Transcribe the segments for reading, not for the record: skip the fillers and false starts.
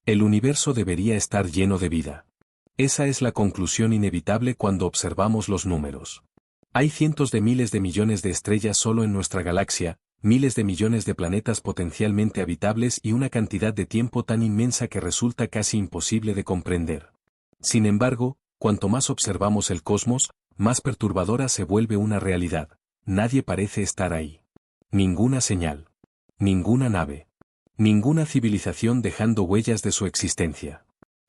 El universo debería estar lleno de vida. Esa es la conclusión inevitable cuando observamos los números. Hay cientos de miles de millones de estrellas solo en nuestra galaxia, miles de millones de planetas potencialmente habitables y una cantidad de tiempo tan inmensa que resulta casi imposible de comprender. Sin embargo, cuanto más observamos el cosmos, más perturbadora se vuelve una realidad. Nadie parece estar ahí. Ninguna señal. Ninguna nave. Ninguna civilización dejando huellas de su existencia.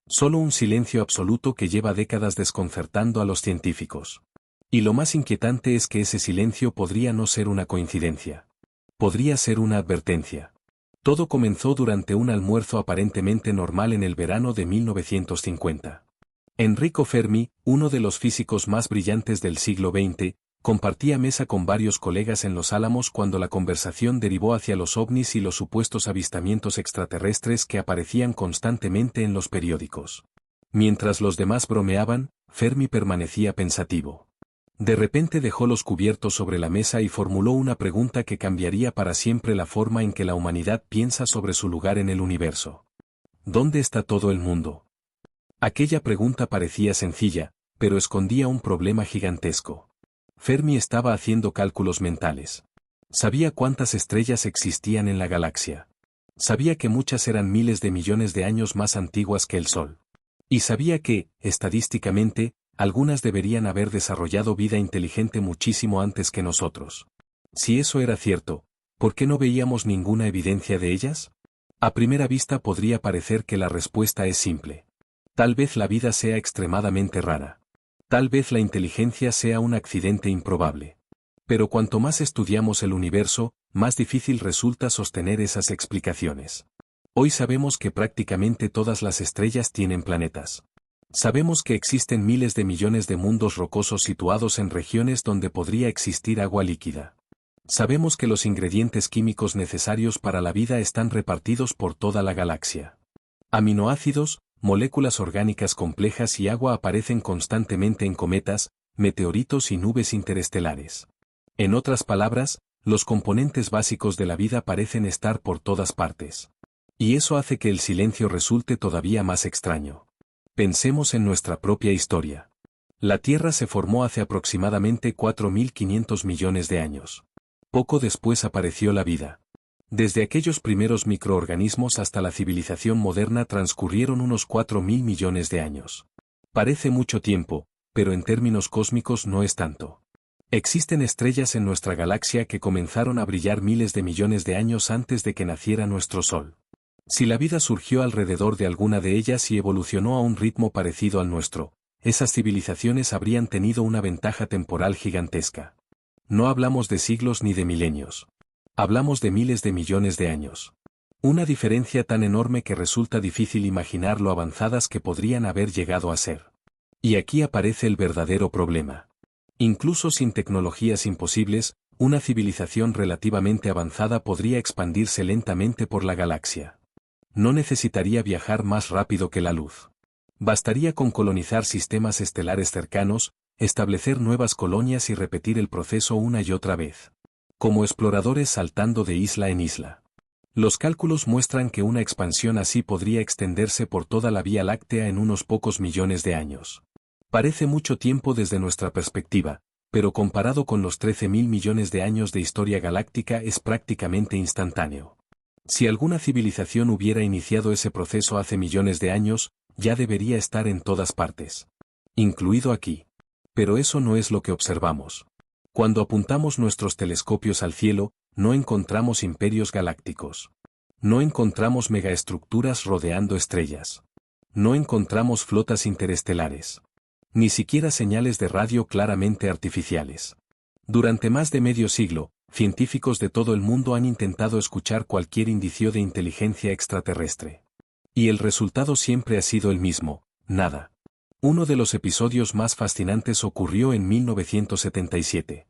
Solo un silencio absoluto que lleva décadas desconcertando a los científicos. Y lo más inquietante es que ese silencio podría no ser una coincidencia. Podría ser una advertencia. Todo comenzó durante un almuerzo aparentemente normal en el verano de 1950. Enrico Fermi, uno de los físicos más brillantes del siglo XX, compartía mesa con varios colegas en Los Álamos cuando la conversación derivó hacia los ovnis y los supuestos avistamientos extraterrestres que aparecían constantemente en los periódicos. Mientras los demás bromeaban, Fermi permanecía pensativo. De repente dejó los cubiertos sobre la mesa y formuló una pregunta que cambiaría para siempre la forma en que la humanidad piensa sobre su lugar en el universo. ¿Dónde está todo el mundo? Aquella pregunta parecía sencilla, pero escondía un problema gigantesco. Fermi estaba haciendo cálculos mentales. Sabía cuántas estrellas existían en la galaxia. Sabía que muchas eran miles de millones de años más antiguas que el Sol. Y sabía que, estadísticamente, algunas deberían haber desarrollado vida inteligente muchísimo antes que nosotros. Si eso era cierto, ¿por qué no veíamos ninguna evidencia de ellas? A primera vista podría parecer que la respuesta es simple. Tal vez la vida sea extremadamente rara. Tal vez la inteligencia sea un accidente improbable. Pero cuanto más estudiamos el universo, más difícil resulta sostener esas explicaciones. Hoy sabemos que prácticamente todas las estrellas tienen planetas. Sabemos que existen miles de millones de mundos rocosos situados en regiones donde podría existir agua líquida. Sabemos que los ingredientes químicos necesarios para la vida están repartidos por toda la galaxia. Aminoácidos, moléculas orgánicas complejas y agua aparecen constantemente en cometas, meteoritos y nubes interestelares. En otras palabras, los componentes básicos de la vida parecen estar por todas partes. Y eso hace que el silencio resulte todavía más extraño. Pensemos en nuestra propia historia. La Tierra se formó hace aproximadamente 4.500 millones de años. Poco después apareció la vida. Desde aquellos primeros microorganismos hasta la civilización moderna transcurrieron unos 4.000 millones de años. Parece mucho tiempo, pero en términos cósmicos no es tanto. Existen estrellas en nuestra galaxia que comenzaron a brillar miles de millones de años antes de que naciera nuestro Sol. Si la vida surgió alrededor de alguna de ellas y evolucionó a un ritmo parecido al nuestro, esas civilizaciones habrían tenido una ventaja temporal gigantesca. No hablamos de siglos ni de milenios. Hablamos de miles de millones de años. Una diferencia tan enorme que resulta difícil imaginar lo avanzadas que podrían haber llegado a ser. Y aquí aparece el verdadero problema. Incluso sin tecnologías imposibles, una civilización relativamente avanzada podría expandirse lentamente por la galaxia. No necesitaría viajar más rápido que la luz. Bastaría con colonizar sistemas estelares cercanos, establecer nuevas colonias y repetir el proceso una y otra vez. Como exploradores saltando de isla en isla. Los cálculos muestran que una expansión así podría extenderse por toda la Vía Láctea en unos pocos millones de años. Parece mucho tiempo desde nuestra perspectiva, pero comparado con los 13.000 millones de años de historia galáctica es prácticamente instantáneo. Si alguna civilización hubiera iniciado ese proceso hace millones de años, ya debería estar en todas partes. Incluido aquí. Pero eso no es lo que observamos. Cuando apuntamos nuestros telescopios al cielo, no encontramos imperios galácticos. No encontramos megaestructuras rodeando estrellas. No encontramos flotas interestelares. Ni siquiera señales de radio claramente artificiales. Durante más de medio siglo, científicos de todo el mundo han intentado escuchar cualquier indicio de inteligencia extraterrestre. Y el resultado siempre ha sido el mismo, nada. Uno de los episodios más fascinantes ocurrió en 1977.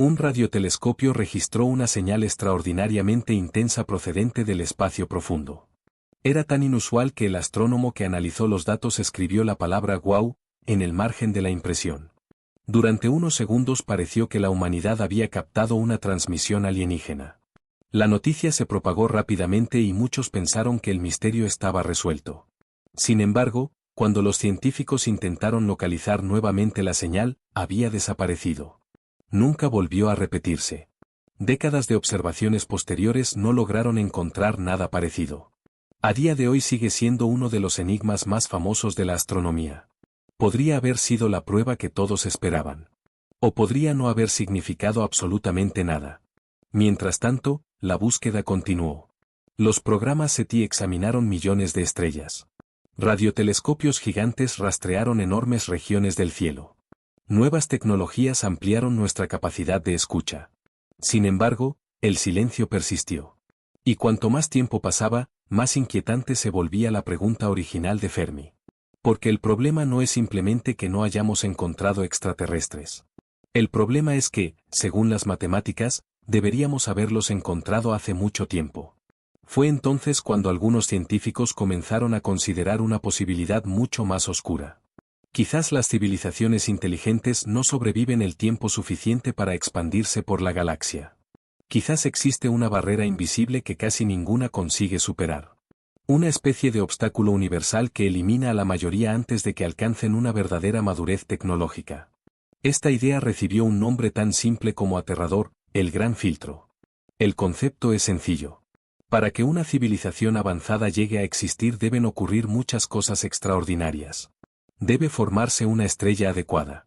Un radiotelescopio registró una señal extraordinariamente intensa procedente del espacio profundo. Era tan inusual que el astrónomo que analizó los datos escribió la palabra "wow" en el margen de la impresión. Durante unos segundos pareció que la humanidad había captado una transmisión alienígena. La noticia se propagó rápidamente y muchos pensaron que el misterio estaba resuelto. Sin embargo, cuando los científicos intentaron localizar nuevamente la señal, había desaparecido. Nunca volvió a repetirse. Décadas de observaciones posteriores no lograron encontrar nada parecido. A día de hoy sigue siendo uno de los enigmas más famosos de la astronomía. Podría haber sido la prueba que todos esperaban. O podría no haber significado absolutamente nada. Mientras tanto, la búsqueda continuó. Los programas SETI examinaron millones de estrellas. Radiotelescopios gigantes rastrearon enormes regiones del cielo. Nuevas tecnologías ampliaron nuestra capacidad de escucha. Sin embargo, el silencio persistió. Y cuanto más tiempo pasaba, más inquietante se volvía la pregunta original de Fermi. Porque el problema no es simplemente que no hayamos encontrado extraterrestres. El problema es que, según las matemáticas, deberíamos haberlos encontrado hace mucho tiempo. Fue entonces cuando algunos científicos comenzaron a considerar una posibilidad mucho más oscura. Quizás las civilizaciones inteligentes no sobreviven el tiempo suficiente para expandirse por la galaxia. Quizás existe una barrera invisible que casi ninguna consigue superar. Una especie de obstáculo universal que elimina a la mayoría antes de que alcancen una verdadera madurez tecnológica. Esta idea recibió un nombre tan simple como aterrador: el Gran Filtro. El concepto es sencillo. Para que una civilización avanzada llegue a existir deben ocurrir muchas cosas extraordinarias. Debe formarse una estrella adecuada.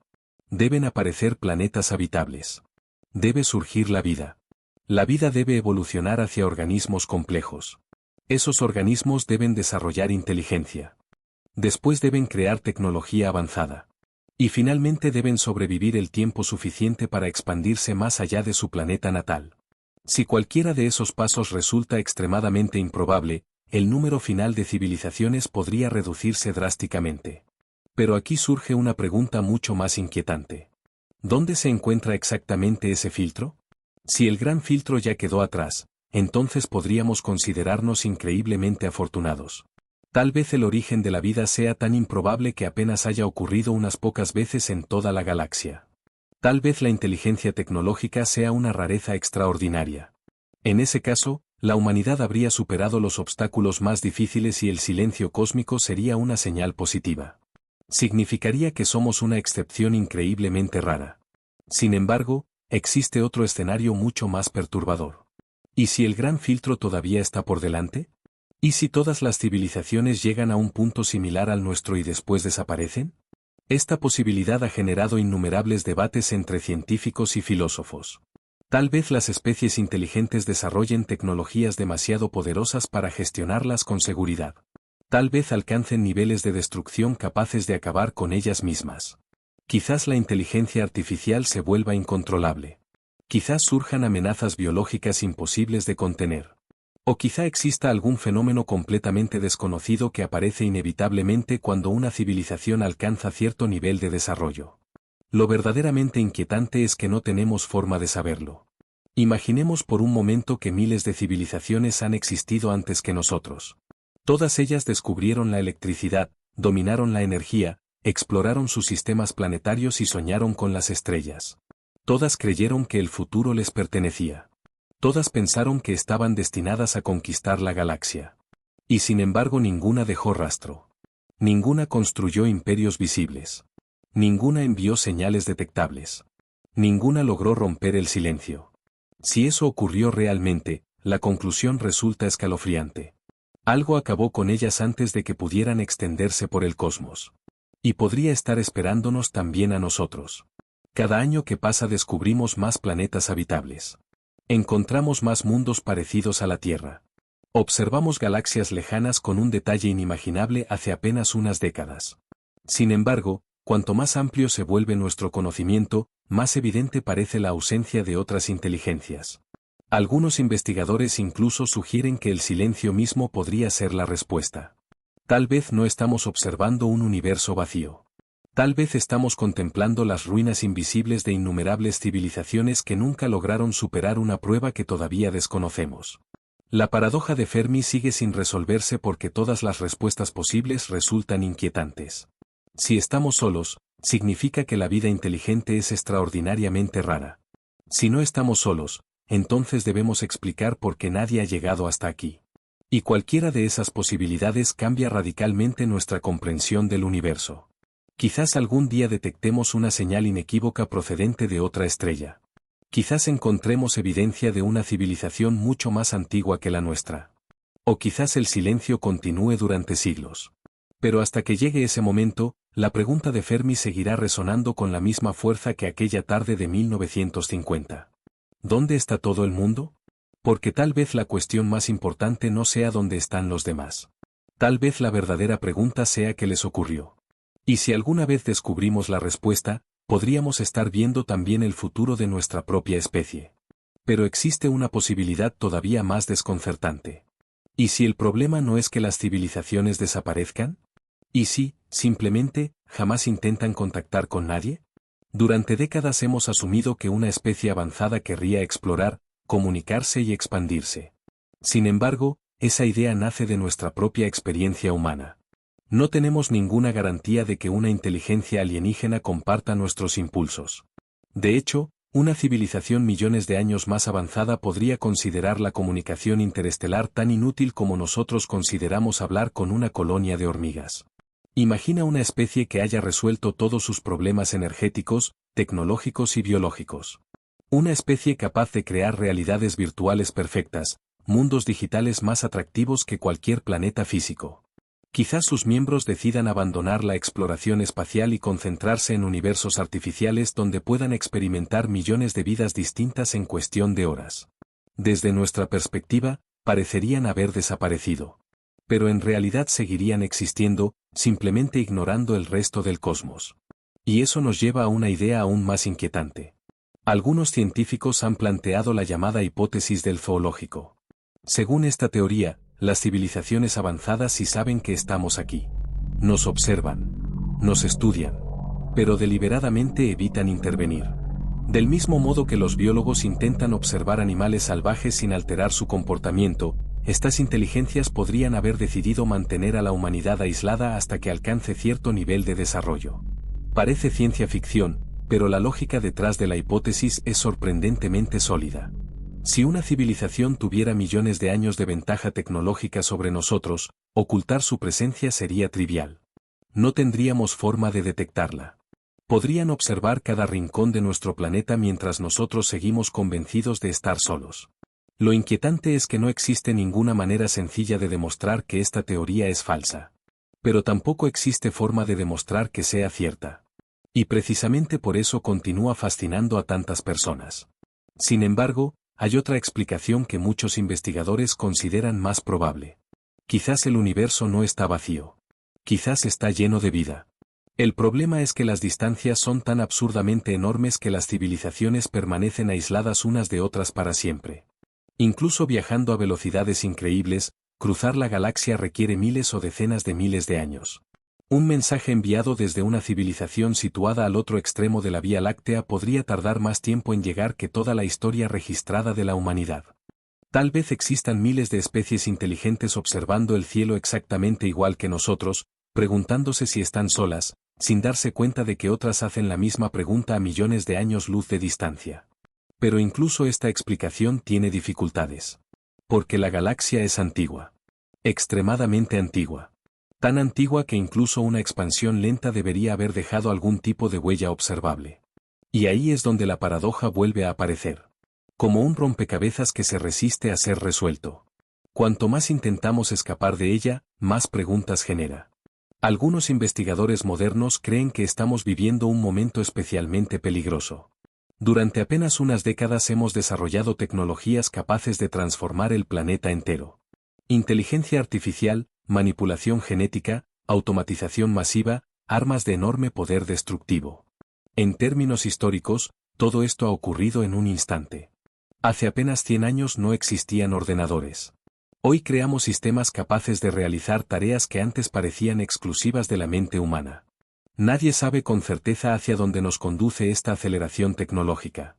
Deben aparecer planetas habitables. Debe surgir la vida. La vida debe evolucionar hacia organismos complejos. Esos organismos deben desarrollar inteligencia. Después deben crear tecnología avanzada. Y finalmente deben sobrevivir el tiempo suficiente para expandirse más allá de su planeta natal. Si cualquiera de esos pasos resulta extremadamente improbable, el número final de civilizaciones podría reducirse drásticamente. Pero aquí surge una pregunta mucho más inquietante. ¿Dónde se encuentra exactamente ese filtro? Si el Gran Filtro ya quedó atrás, entonces podríamos considerarnos increíblemente afortunados. Tal vez el origen de la vida sea tan improbable que apenas haya ocurrido unas pocas veces en toda la galaxia. Tal vez la inteligencia tecnológica sea una rareza extraordinaria. En ese caso, la humanidad habría superado los obstáculos más difíciles y el silencio cósmico sería una señal positiva. Significaría que somos una excepción increíblemente rara. Sin embargo, existe otro escenario mucho más perturbador. ¿Y si el Gran Filtro todavía está por delante? ¿Y si todas las civilizaciones llegan a un punto similar al nuestro y después desaparecen? Esta posibilidad ha generado innumerables debates entre científicos y filósofos. Tal vez las especies inteligentes desarrollen tecnologías demasiado poderosas para gestionarlas con seguridad. Tal vez alcancen niveles de destrucción capaces de acabar con ellas mismas. Quizás la inteligencia artificial se vuelva incontrolable. Quizás surjan amenazas biológicas imposibles de contener. O quizá exista algún fenómeno completamente desconocido que aparece inevitablemente cuando una civilización alcanza cierto nivel de desarrollo. Lo verdaderamente inquietante es que no tenemos forma de saberlo. Imaginemos por un momento que miles de civilizaciones han existido antes que nosotros. Todas ellas descubrieron la electricidad, dominaron la energía, exploraron sus sistemas planetarios y soñaron con las estrellas. Todas creyeron que el futuro les pertenecía. Todas pensaron que estaban destinadas a conquistar la galaxia. Y sin embargo ninguna dejó rastro. Ninguna construyó imperios visibles. Ninguna envió señales detectables. Ninguna logró romper el silencio. Si eso ocurrió realmente, la conclusión resulta escalofriante. Algo acabó con ellas antes de que pudieran extenderse por el cosmos. Y podría estar esperándonos también a nosotros. Cada año que pasa descubrimos más planetas habitables. Encontramos más mundos parecidos a la Tierra. Observamos galaxias lejanas con un detalle inimaginable hace apenas unas décadas. Sin embargo, cuanto más amplio se vuelve nuestro conocimiento, más evidente parece la ausencia de otras inteligencias. Algunos investigadores incluso sugieren que el silencio mismo podría ser la respuesta. Tal vez no estamos observando un universo vacío. Tal vez estamos contemplando las ruinas invisibles de innumerables civilizaciones que nunca lograron superar una prueba que todavía desconocemos. La paradoja de Fermi sigue sin resolverse porque todas las respuestas posibles resultan inquietantes. Si estamos solos, significa que la vida inteligente es extraordinariamente rara. Si no estamos solos, entonces debemos explicar por qué nadie ha llegado hasta aquí. Y cualquiera de esas posibilidades cambia radicalmente nuestra comprensión del universo. Quizás algún día detectemos una señal inequívoca procedente de otra estrella. Quizás encontremos evidencia de una civilización mucho más antigua que la nuestra. O quizás el silencio continúe durante siglos. Pero hasta que llegue ese momento, la pregunta de Fermi seguirá resonando con la misma fuerza que aquella tarde de 1950. ¿Dónde está todo el mundo? Porque tal vez la cuestión más importante no sea dónde están los demás. Tal vez la verdadera pregunta sea qué les ocurrió. Y si alguna vez descubrimos la respuesta, podríamos estar viendo también el futuro de nuestra propia especie. Pero existe una posibilidad todavía más desconcertante. ¿Y si el problema no es que las civilizaciones desaparezcan? ¿Y si, simplemente, jamás intentan contactar con nadie? Durante décadas hemos asumido que una especie avanzada querría explorar, comunicarse y expandirse. Sin embargo, esa idea nace de nuestra propia experiencia humana. No tenemos ninguna garantía de que una inteligencia alienígena comparta nuestros impulsos. De hecho, una civilización millones de años más avanzada podría considerar la comunicación interestelar tan inútil como nosotros consideramos hablar con una colonia de hormigas. Imagina una especie que haya resuelto todos sus problemas energéticos, tecnológicos y biológicos. Una especie capaz de crear realidades virtuales perfectas, mundos digitales más atractivos que cualquier planeta físico. Quizás sus miembros decidan abandonar la exploración espacial y concentrarse en universos artificiales donde puedan experimentar millones de vidas distintas en cuestión de horas. Desde nuestra perspectiva, parecerían haber desaparecido. Pero en realidad seguirían existiendo, simplemente ignorando el resto del cosmos. Y eso nos lleva a una idea aún más inquietante. Algunos científicos han planteado la llamada hipótesis del zoológico. Según esta teoría, las civilizaciones avanzadas sí saben que estamos aquí. Nos observan. Nos estudian. Pero deliberadamente evitan intervenir. Del mismo modo que los biólogos intentan observar animales salvajes sin alterar su comportamiento, estas inteligencias podrían haber decidido mantener a la humanidad aislada hasta que alcance cierto nivel de desarrollo. Parece ciencia ficción, pero la lógica detrás de la hipótesis es sorprendentemente sólida. Si una civilización tuviera millones de años de ventaja tecnológica sobre nosotros, ocultar su presencia sería trivial. No tendríamos forma de detectarla. Podrían observar cada rincón de nuestro planeta mientras nosotros seguimos convencidos de estar solos. Lo inquietante es que no existe ninguna manera sencilla de demostrar que esta teoría es falsa. Pero tampoco existe forma de demostrar que sea cierta. Y precisamente por eso continúa fascinando a tantas personas. Sin embargo, hay otra explicación que muchos investigadores consideran más probable. Quizás el universo no está vacío. Quizás está lleno de vida. El problema es que las distancias son tan absurdamente enormes que las civilizaciones permanecen aisladas unas de otras para siempre. Incluso viajando a velocidades increíbles, cruzar la galaxia requiere miles o decenas de miles de años. Un mensaje enviado desde una civilización situada al otro extremo de la Vía Láctea podría tardar más tiempo en llegar que toda la historia registrada de la humanidad. Tal vez existan miles de especies inteligentes observando el cielo exactamente igual que nosotros, preguntándose si están solas, sin darse cuenta de que otras hacen la misma pregunta a millones de años luz de distancia. Pero incluso esta explicación tiene dificultades. Porque la galaxia es antigua. Extremadamente antigua. Tan antigua que incluso una expansión lenta debería haber dejado algún tipo de huella observable. Y ahí es donde la paradoja vuelve a aparecer. Como un rompecabezas que se resiste a ser resuelto. Cuanto más intentamos escapar de ella, más preguntas genera. Algunos investigadores modernos creen que estamos viviendo un momento especialmente peligroso. Durante apenas unas décadas hemos desarrollado tecnologías capaces de transformar el planeta entero. Inteligencia artificial, manipulación genética, automatización masiva, armas de enorme poder destructivo. En términos históricos, todo esto ha ocurrido en un instante. Hace apenas 100 años no existían ordenadores. Hoy creamos sistemas capaces de realizar tareas que antes parecían exclusivas de la mente humana. Nadie sabe con certeza hacia dónde nos conduce esta aceleración tecnológica.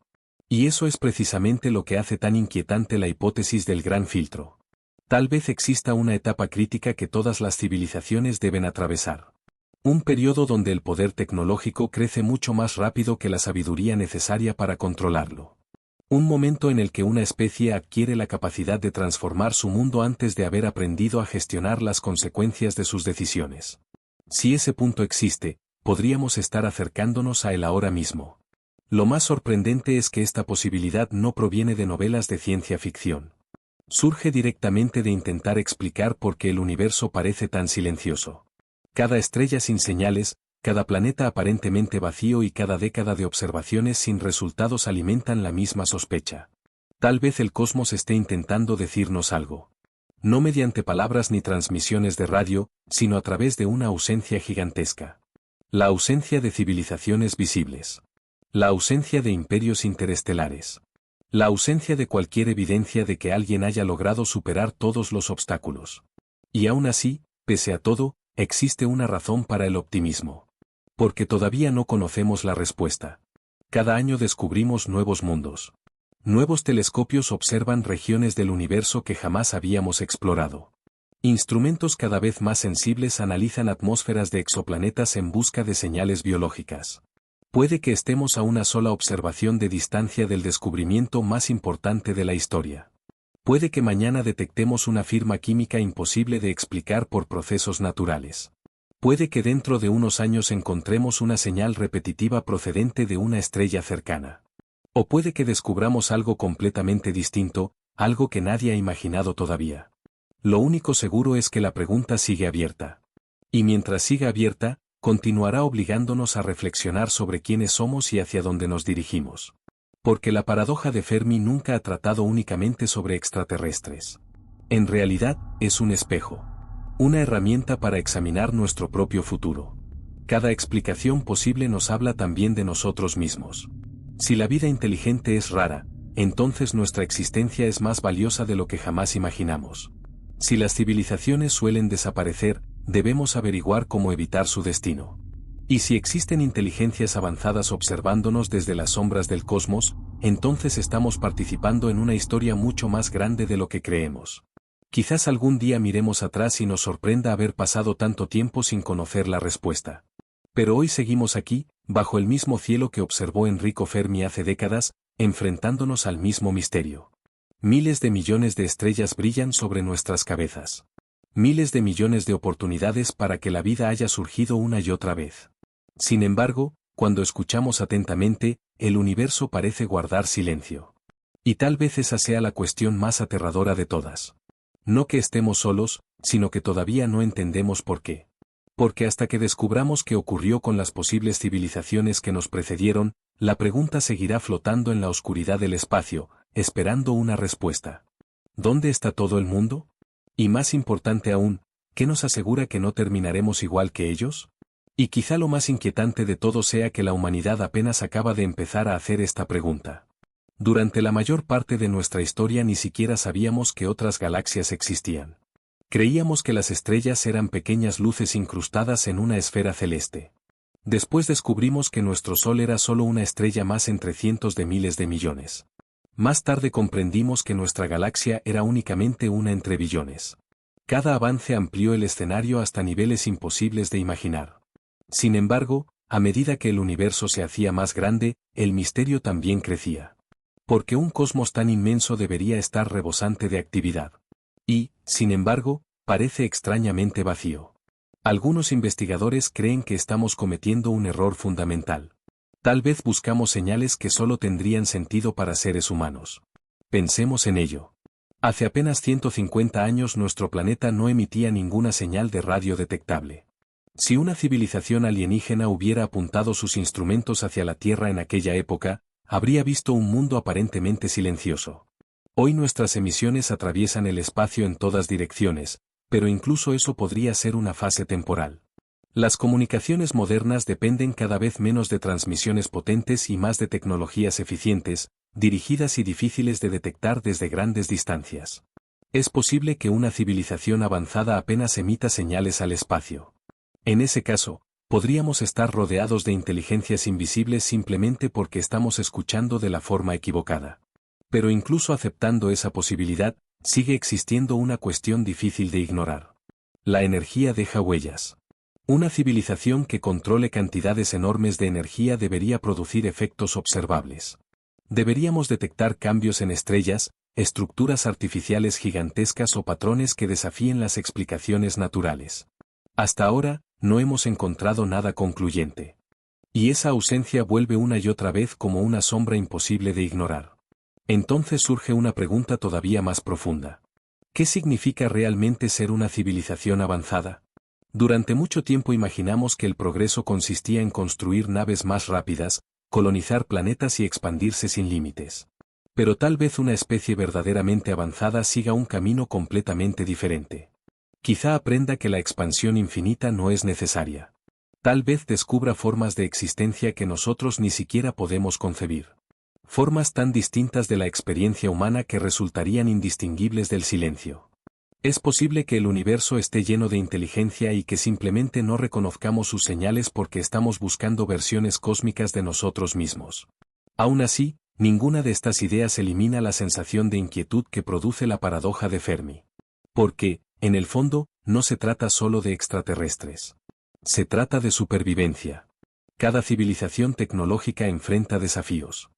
Y eso es precisamente lo que hace tan inquietante la hipótesis del gran filtro. Tal vez exista una etapa crítica que todas las civilizaciones deben atravesar. Un periodo donde el poder tecnológico crece mucho más rápido que la sabiduría necesaria para controlarlo. Un momento en el que una especie adquiere la capacidad de transformar su mundo antes de haber aprendido a gestionar las consecuencias de sus decisiones. Si ese punto existe, podríamos estar acercándonos a él ahora mismo. Lo más sorprendente es que esta posibilidad no proviene de novelas de ciencia ficción. Surge directamente de intentar explicar por qué el universo parece tan silencioso. Cada estrella sin señales, cada planeta aparentemente vacío y cada década de observaciones sin resultados alimentan la misma sospecha. Tal vez el cosmos esté intentando decirnos algo. No mediante palabras ni transmisiones de radio, sino a través de una ausencia gigantesca. La ausencia de civilizaciones visibles. La ausencia de imperios interestelares. La ausencia de cualquier evidencia de que alguien haya logrado superar todos los obstáculos. Y aún así, pese a todo, existe una razón para el optimismo. Porque todavía no conocemos la respuesta. Cada año descubrimos nuevos mundos. Nuevos telescopios observan regiones del universo que jamás habíamos explorado. Instrumentos cada vez más sensibles analizan atmósferas de exoplanetas en busca de señales biológicas. Puede que estemos a una sola observación de distancia del descubrimiento más importante de la historia. Puede que mañana detectemos una firma química imposible de explicar por procesos naturales. Puede que dentro de unos años encontremos una señal repetitiva procedente de una estrella cercana. O puede que descubramos algo completamente distinto, algo que nadie ha imaginado todavía. Lo único seguro es que la pregunta sigue abierta. Y mientras siga abierta, continuará obligándonos a reflexionar sobre quiénes somos y hacia dónde nos dirigimos. Porque la paradoja de Fermi nunca ha tratado únicamente sobre extraterrestres. En realidad, es un espejo. Una herramienta para examinar nuestro propio futuro. Cada explicación posible nos habla también de nosotros mismos. Si la vida inteligente es rara, entonces nuestra existencia es más valiosa de lo que jamás imaginamos. Si las civilizaciones suelen desaparecer, debemos averiguar cómo evitar su destino. Y si existen inteligencias avanzadas observándonos desde las sombras del cosmos, entonces estamos participando en una historia mucho más grande de lo que creemos. Quizás algún día miremos atrás y nos sorprenda haber pasado tanto tiempo sin conocer la respuesta. Pero hoy seguimos aquí, bajo el mismo cielo que observó Enrico Fermi hace décadas, enfrentándonos al mismo misterio. Miles de millones de estrellas brillan sobre nuestras cabezas. Miles de millones de oportunidades para que la vida haya surgido una y otra vez. Sin embargo, cuando escuchamos atentamente, el universo parece guardar silencio. Y tal vez esa sea la cuestión más aterradora de todas. No que estemos solos, sino que todavía no entendemos por qué. Porque hasta que descubramos qué ocurrió con las posibles civilizaciones que nos precedieron, la pregunta seguirá flotando en la oscuridad del espacio, esperando una respuesta. ¿Dónde está todo el mundo? Y más importante aún, ¿qué nos asegura que no terminaremos igual que ellos? Y quizá lo más inquietante de todo sea que la humanidad apenas acaba de empezar a hacer esta pregunta. Durante la mayor parte de nuestra historia ni siquiera sabíamos que otras galaxias existían. Creíamos que las estrellas eran pequeñas luces incrustadas en una esfera celeste. Después descubrimos que nuestro Sol era solo una estrella más entre cientos de miles de millones. Más tarde comprendimos que nuestra galaxia era únicamente una entre billones. Cada avance amplió el escenario hasta niveles imposibles de imaginar. Sin embargo, a medida que el universo se hacía más grande, el misterio también crecía. Porque un cosmos tan inmenso debería estar rebosante de actividad. Y, sin embargo, parece extrañamente vacío. Algunos investigadores creen que estamos cometiendo un error fundamental. Tal vez buscamos señales que solo tendrían sentido para seres humanos. Pensemos en ello. Hace apenas 150 años nuestro planeta no emitía ninguna señal de radio detectable. Si una civilización alienígena hubiera apuntado sus instrumentos hacia la Tierra en aquella época, habría visto un mundo aparentemente silencioso. Hoy nuestras emisiones atraviesan el espacio en todas direcciones, pero incluso eso podría ser una fase temporal. Las comunicaciones modernas dependen cada vez menos de transmisiones potentes y más de tecnologías eficientes, dirigidas y difíciles de detectar desde grandes distancias. Es posible que una civilización avanzada apenas emita señales al espacio. En ese caso, podríamos estar rodeados de inteligencias invisibles simplemente porque estamos escuchando de la forma equivocada. Pero incluso aceptando esa posibilidad, sigue existiendo una cuestión difícil de ignorar. La energía deja huellas. Una civilización que controle cantidades enormes de energía debería producir efectos observables. Deberíamos detectar cambios en estrellas, estructuras artificiales gigantescas o patrones que desafíen las explicaciones naturales. Hasta ahora, no hemos encontrado nada concluyente. Y esa ausencia vuelve una y otra vez como una sombra imposible de ignorar. Entonces surge una pregunta todavía más profunda. ¿Qué significa realmente ser una civilización avanzada? Durante mucho tiempo imaginamos que el progreso consistía en construir naves más rápidas, colonizar planetas y expandirse sin límites. Pero tal vez una especie verdaderamente avanzada siga un camino completamente diferente. Quizá aprenda que la expansión infinita no es necesaria. Tal vez descubra formas de existencia que nosotros ni siquiera podemos concebir. Formas tan distintas de la experiencia humana que resultarían indistinguibles del silencio. Es posible que el universo esté lleno de inteligencia y que simplemente no reconozcamos sus señales porque estamos buscando versiones cósmicas de nosotros mismos. Aún así, ninguna de estas ideas elimina la sensación de inquietud que produce la paradoja de Fermi. Porque, en el fondo, no se trata solo de extraterrestres. Se trata de supervivencia. Cada civilización tecnológica enfrenta desafíos.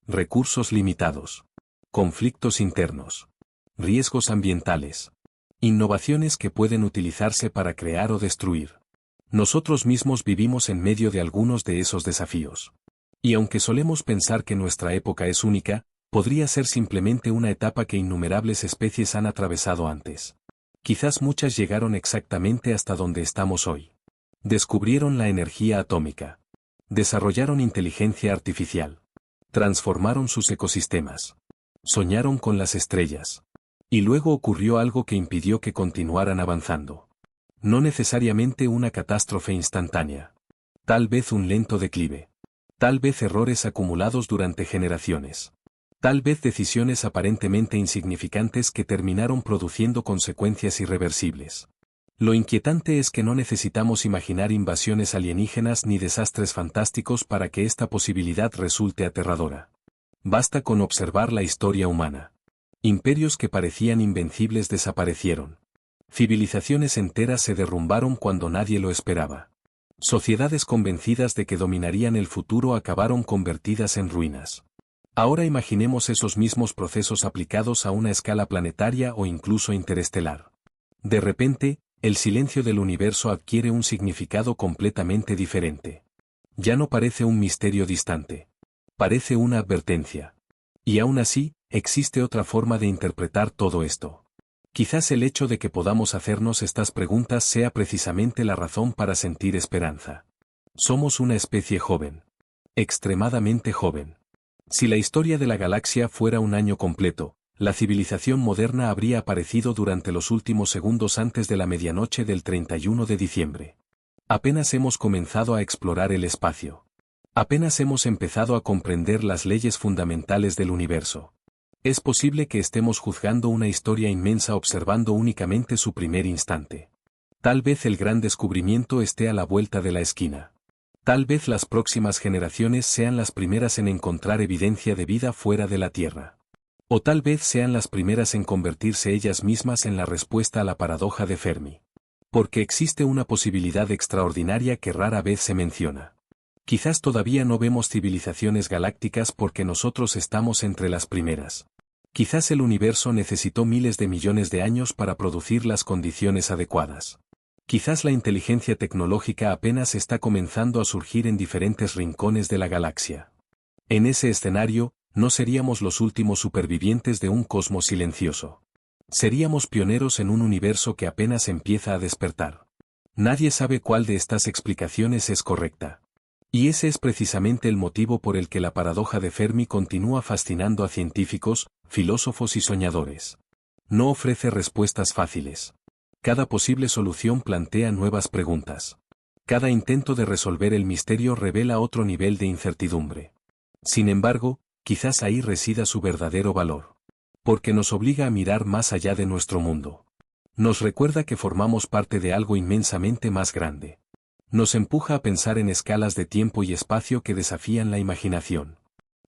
Recursos limitados. Conflictos internos. Riesgos ambientales. Innovaciones que pueden utilizarse para crear o destruir. Nosotros mismos vivimos en medio de algunos de esos desafíos. Y aunque solemos pensar que nuestra época es única, podría ser simplemente una etapa que innumerables especies han atravesado antes. Quizás muchas llegaron exactamente hasta donde estamos hoy. Descubrieron la energía atómica. Desarrollaron inteligencia artificial. Transformaron sus ecosistemas. Soñaron con las estrellas. Y luego ocurrió algo que impidió que continuaran avanzando. No necesariamente una catástrofe instantánea. Tal vez un lento declive. Tal vez errores acumulados durante generaciones. Tal vez decisiones aparentemente insignificantes que terminaron produciendo consecuencias irreversibles. Lo inquietante es que no necesitamos imaginar invasiones alienígenas ni desastres fantásticos para que esta posibilidad resulte aterradora. Basta con observar la historia humana. Imperios que parecían invencibles desaparecieron. Civilizaciones enteras se derrumbaron cuando nadie lo esperaba. Sociedades convencidas de que dominarían el futuro acabaron convertidas en ruinas. Ahora imaginemos esos mismos procesos aplicados a una escala planetaria o incluso interestelar. De repente, el silencio del universo adquiere un significado completamente diferente. Ya no parece un misterio distante. Parece una advertencia. Y aún así, existe otra forma de interpretar todo esto. Quizás el hecho de que podamos hacernos estas preguntas sea precisamente la razón para sentir esperanza. Somos una especie joven. Extremadamente joven. Si la historia de la galaxia fuera un año completo, la civilización moderna habría aparecido durante los últimos segundos antes de la medianoche del 31 de diciembre. Apenas hemos comenzado a explorar el espacio. Apenas hemos empezado a comprender las leyes fundamentales del universo. Es posible que estemos juzgando una historia inmensa observando únicamente su primer instante. Tal vez el gran descubrimiento esté a la vuelta de la esquina. Tal vez las próximas generaciones sean las primeras en encontrar evidencia de vida fuera de la Tierra. O tal vez sean las primeras en convertirse ellas mismas en la respuesta a la paradoja de Fermi. Porque existe una posibilidad extraordinaria que rara vez se menciona. Quizás todavía no vemos civilizaciones galácticas porque nosotros estamos entre las primeras. Quizás el universo necesitó miles de millones de años para producir las condiciones adecuadas. Quizás la inteligencia tecnológica apenas está comenzando a surgir en diferentes rincones de la galaxia. En ese escenario, no seríamos los últimos supervivientes de un cosmos silencioso. Seríamos pioneros en un universo que apenas empieza a despertar. Nadie sabe cuál de estas explicaciones es correcta. Y ese es precisamente el motivo por el que la paradoja de Fermi continúa fascinando a científicos, filósofos y soñadores. No ofrece respuestas fáciles. Cada posible solución plantea nuevas preguntas. Cada intento de resolver el misterio revela otro nivel de incertidumbre. Sin embargo, quizás ahí resida su verdadero valor. Porque nos obliga a mirar más allá de nuestro mundo. Nos recuerda que formamos parte de algo inmensamente más grande. Nos empuja a pensar en escalas de tiempo y espacio que desafían la imaginación.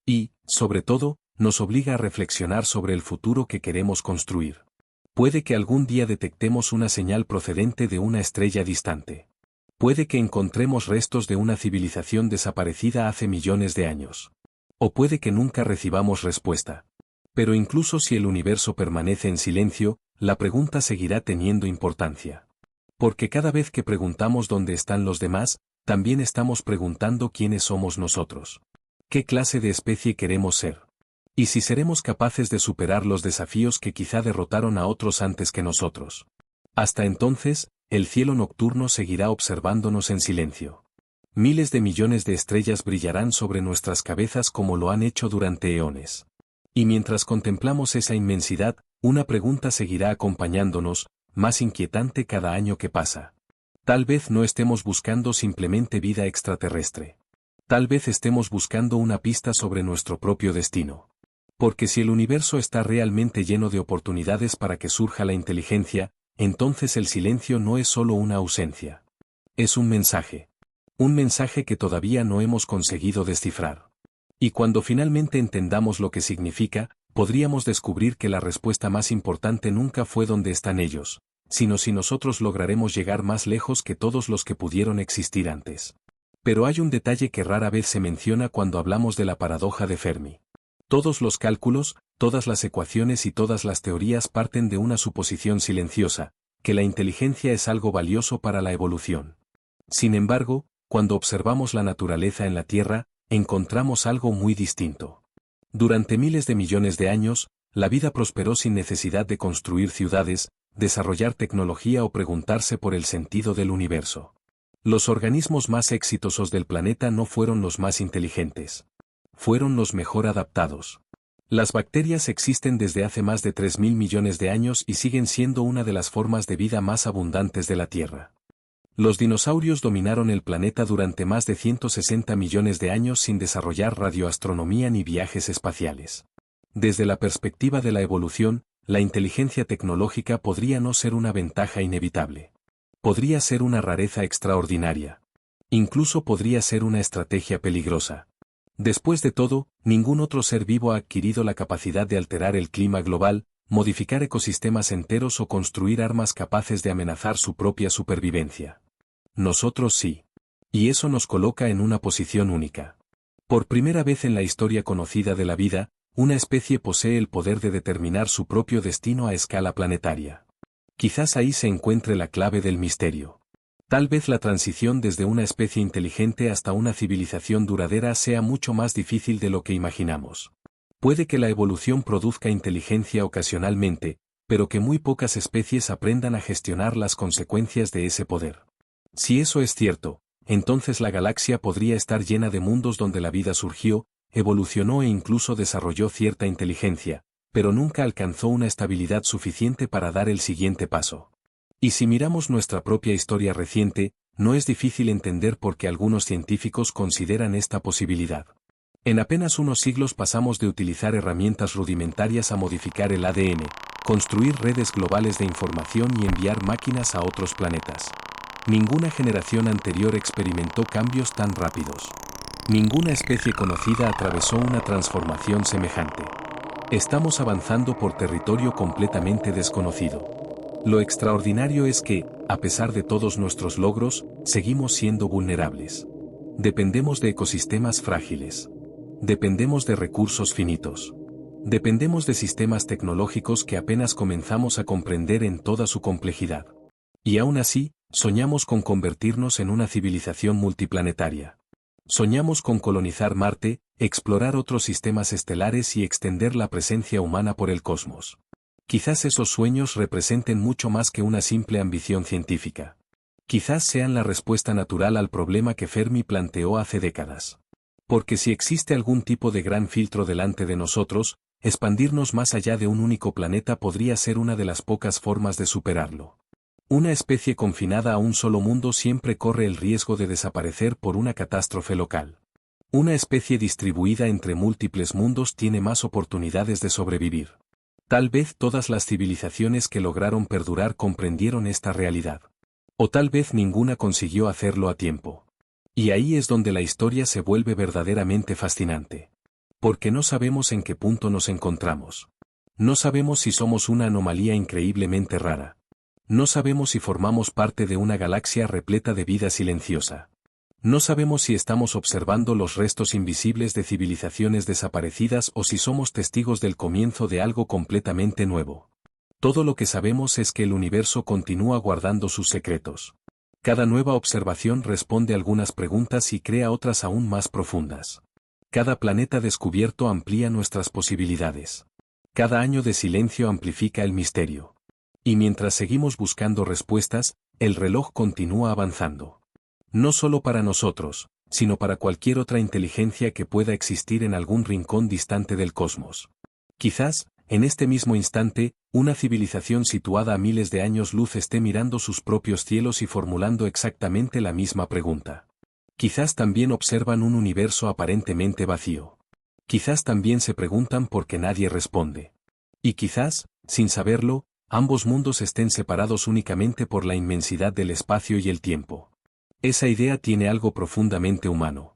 Y, sobre todo, nos obliga a reflexionar sobre el futuro que queremos construir. Puede que algún día detectemos una señal procedente de una estrella distante. Puede que encontremos restos de una civilización desaparecida hace millones de años. O puede que nunca recibamos respuesta. Pero incluso si el universo permanece en silencio, la pregunta seguirá teniendo importancia. Porque cada vez que preguntamos dónde están los demás, también estamos preguntando quiénes somos nosotros. ¿Qué clase de especie queremos ser? Y si seremos capaces de superar los desafíos que quizá derrotaron a otros antes que nosotros. Hasta entonces, el cielo nocturno seguirá observándonos en silencio. Miles de millones de estrellas brillarán sobre nuestras cabezas como lo han hecho durante eones. Y mientras contemplamos esa inmensidad, una pregunta seguirá acompañándonos, más inquietante cada año que pasa. Tal vez no estemos buscando simplemente vida extraterrestre. Tal vez estemos buscando una pista sobre nuestro propio destino. Porque si el universo está realmente lleno de oportunidades para que surja la inteligencia, entonces el silencio no es solo una ausencia. Es un mensaje. Un mensaje que todavía no hemos conseguido descifrar. Y cuando finalmente entendamos lo que significa, podríamos descubrir que la respuesta más importante nunca fue dónde están ellos, sino si nosotros lograremos llegar más lejos que todos los que pudieron existir antes. Pero hay un detalle que rara vez se menciona cuando hablamos de la paradoja de Fermi. Todos los cálculos, todas las ecuaciones y todas las teorías parten de una suposición silenciosa, que la inteligencia es algo valioso para la evolución. Sin embargo, cuando observamos la naturaleza en la Tierra, encontramos algo muy distinto. Durante miles de millones de años, la vida prosperó sin necesidad de construir ciudades, desarrollar tecnología o preguntarse por el sentido del universo. Los organismos más exitosos del planeta no fueron los más inteligentes. Fueron los mejor adaptados. Las bacterias existen desde hace más de 3.000 millones de años y siguen siendo una de las formas de vida más abundantes de la Tierra. Los dinosaurios dominaron el planeta durante más de 160 millones de años sin desarrollar radioastronomía ni viajes espaciales. Desde la perspectiva de la evolución, la inteligencia tecnológica podría no ser una ventaja inevitable. Podría ser una rareza extraordinaria. Incluso podría ser una estrategia peligrosa. Después de todo, ningún otro ser vivo ha adquirido la capacidad de alterar el clima global, modificar ecosistemas enteros o construir armas capaces de amenazar su propia supervivencia. Nosotros sí. Y eso nos coloca en una posición única. Por primera vez en la historia conocida de la vida, una especie posee el poder de determinar su propio destino a escala planetaria. Quizás ahí se encuentre la clave del misterio. Tal vez la transición desde una especie inteligente hasta una civilización duradera sea mucho más difícil de lo que imaginamos. Puede que la evolución produzca inteligencia ocasionalmente, pero que muy pocas especies aprendan a gestionar las consecuencias de ese poder. Si eso es cierto, entonces la galaxia podría estar llena de mundos donde la vida surgió, evolucionó e incluso desarrolló cierta inteligencia, pero nunca alcanzó una estabilidad suficiente para dar el siguiente paso. Y si miramos nuestra propia historia reciente, no es difícil entender por qué algunos científicos consideran esta posibilidad. En apenas unos siglos pasamos de utilizar herramientas rudimentarias a modificar el ADN, construir redes globales de información y enviar máquinas a otros planetas. Ninguna generación anterior experimentó cambios tan rápidos. Ninguna especie conocida atravesó una transformación semejante. Estamos avanzando por territorio completamente desconocido. Lo extraordinario es que, a pesar de todos nuestros logros, seguimos siendo vulnerables. Dependemos de ecosistemas frágiles. Dependemos de recursos finitos. Dependemos de sistemas tecnológicos que apenas comenzamos a comprender en toda su complejidad. Y aún así, soñamos con convertirnos en una civilización multiplanetaria. Soñamos con colonizar Marte, explorar otros sistemas estelares y extender la presencia humana por el cosmos. Quizás esos sueños representen mucho más que una simple ambición científica. Quizás sean la respuesta natural al problema que Fermi planteó hace décadas. Porque si existe algún tipo de gran filtro delante de nosotros, expandirnos más allá de un único planeta podría ser una de las pocas formas de superarlo. Una especie confinada a un solo mundo siempre corre el riesgo de desaparecer por una catástrofe local. Una especie distribuida entre múltiples mundos tiene más oportunidades de sobrevivir. Tal vez todas las civilizaciones que lograron perdurar comprendieron esta realidad. O tal vez ninguna consiguió hacerlo a tiempo. Y ahí es donde la historia se vuelve verdaderamente fascinante. Porque no sabemos en qué punto nos encontramos. No sabemos si somos una anomalía increíblemente rara. No sabemos si formamos parte de una galaxia repleta de vida silenciosa. No sabemos si estamos observando los restos invisibles de civilizaciones desaparecidas o si somos testigos del comienzo de algo completamente nuevo. Todo lo que sabemos es que el universo continúa guardando sus secretos. Cada nueva observación responde algunas preguntas y crea otras aún más profundas. Cada planeta descubierto amplía nuestras posibilidades. Cada año de silencio amplifica el misterio. Y mientras seguimos buscando respuestas, el reloj continúa avanzando. No solo para nosotros, sino para cualquier otra inteligencia que pueda existir en algún rincón distante del cosmos. Quizás, en este mismo instante, una civilización situada a miles de años luz esté mirando sus propios cielos y formulando exactamente la misma pregunta. Quizás también observan un universo aparentemente vacío. Quizás también se preguntan por qué nadie responde. Y quizás, sin saberlo, ambos mundos estén separados únicamente por la inmensidad del espacio y el tiempo. Esa idea tiene algo profundamente humano.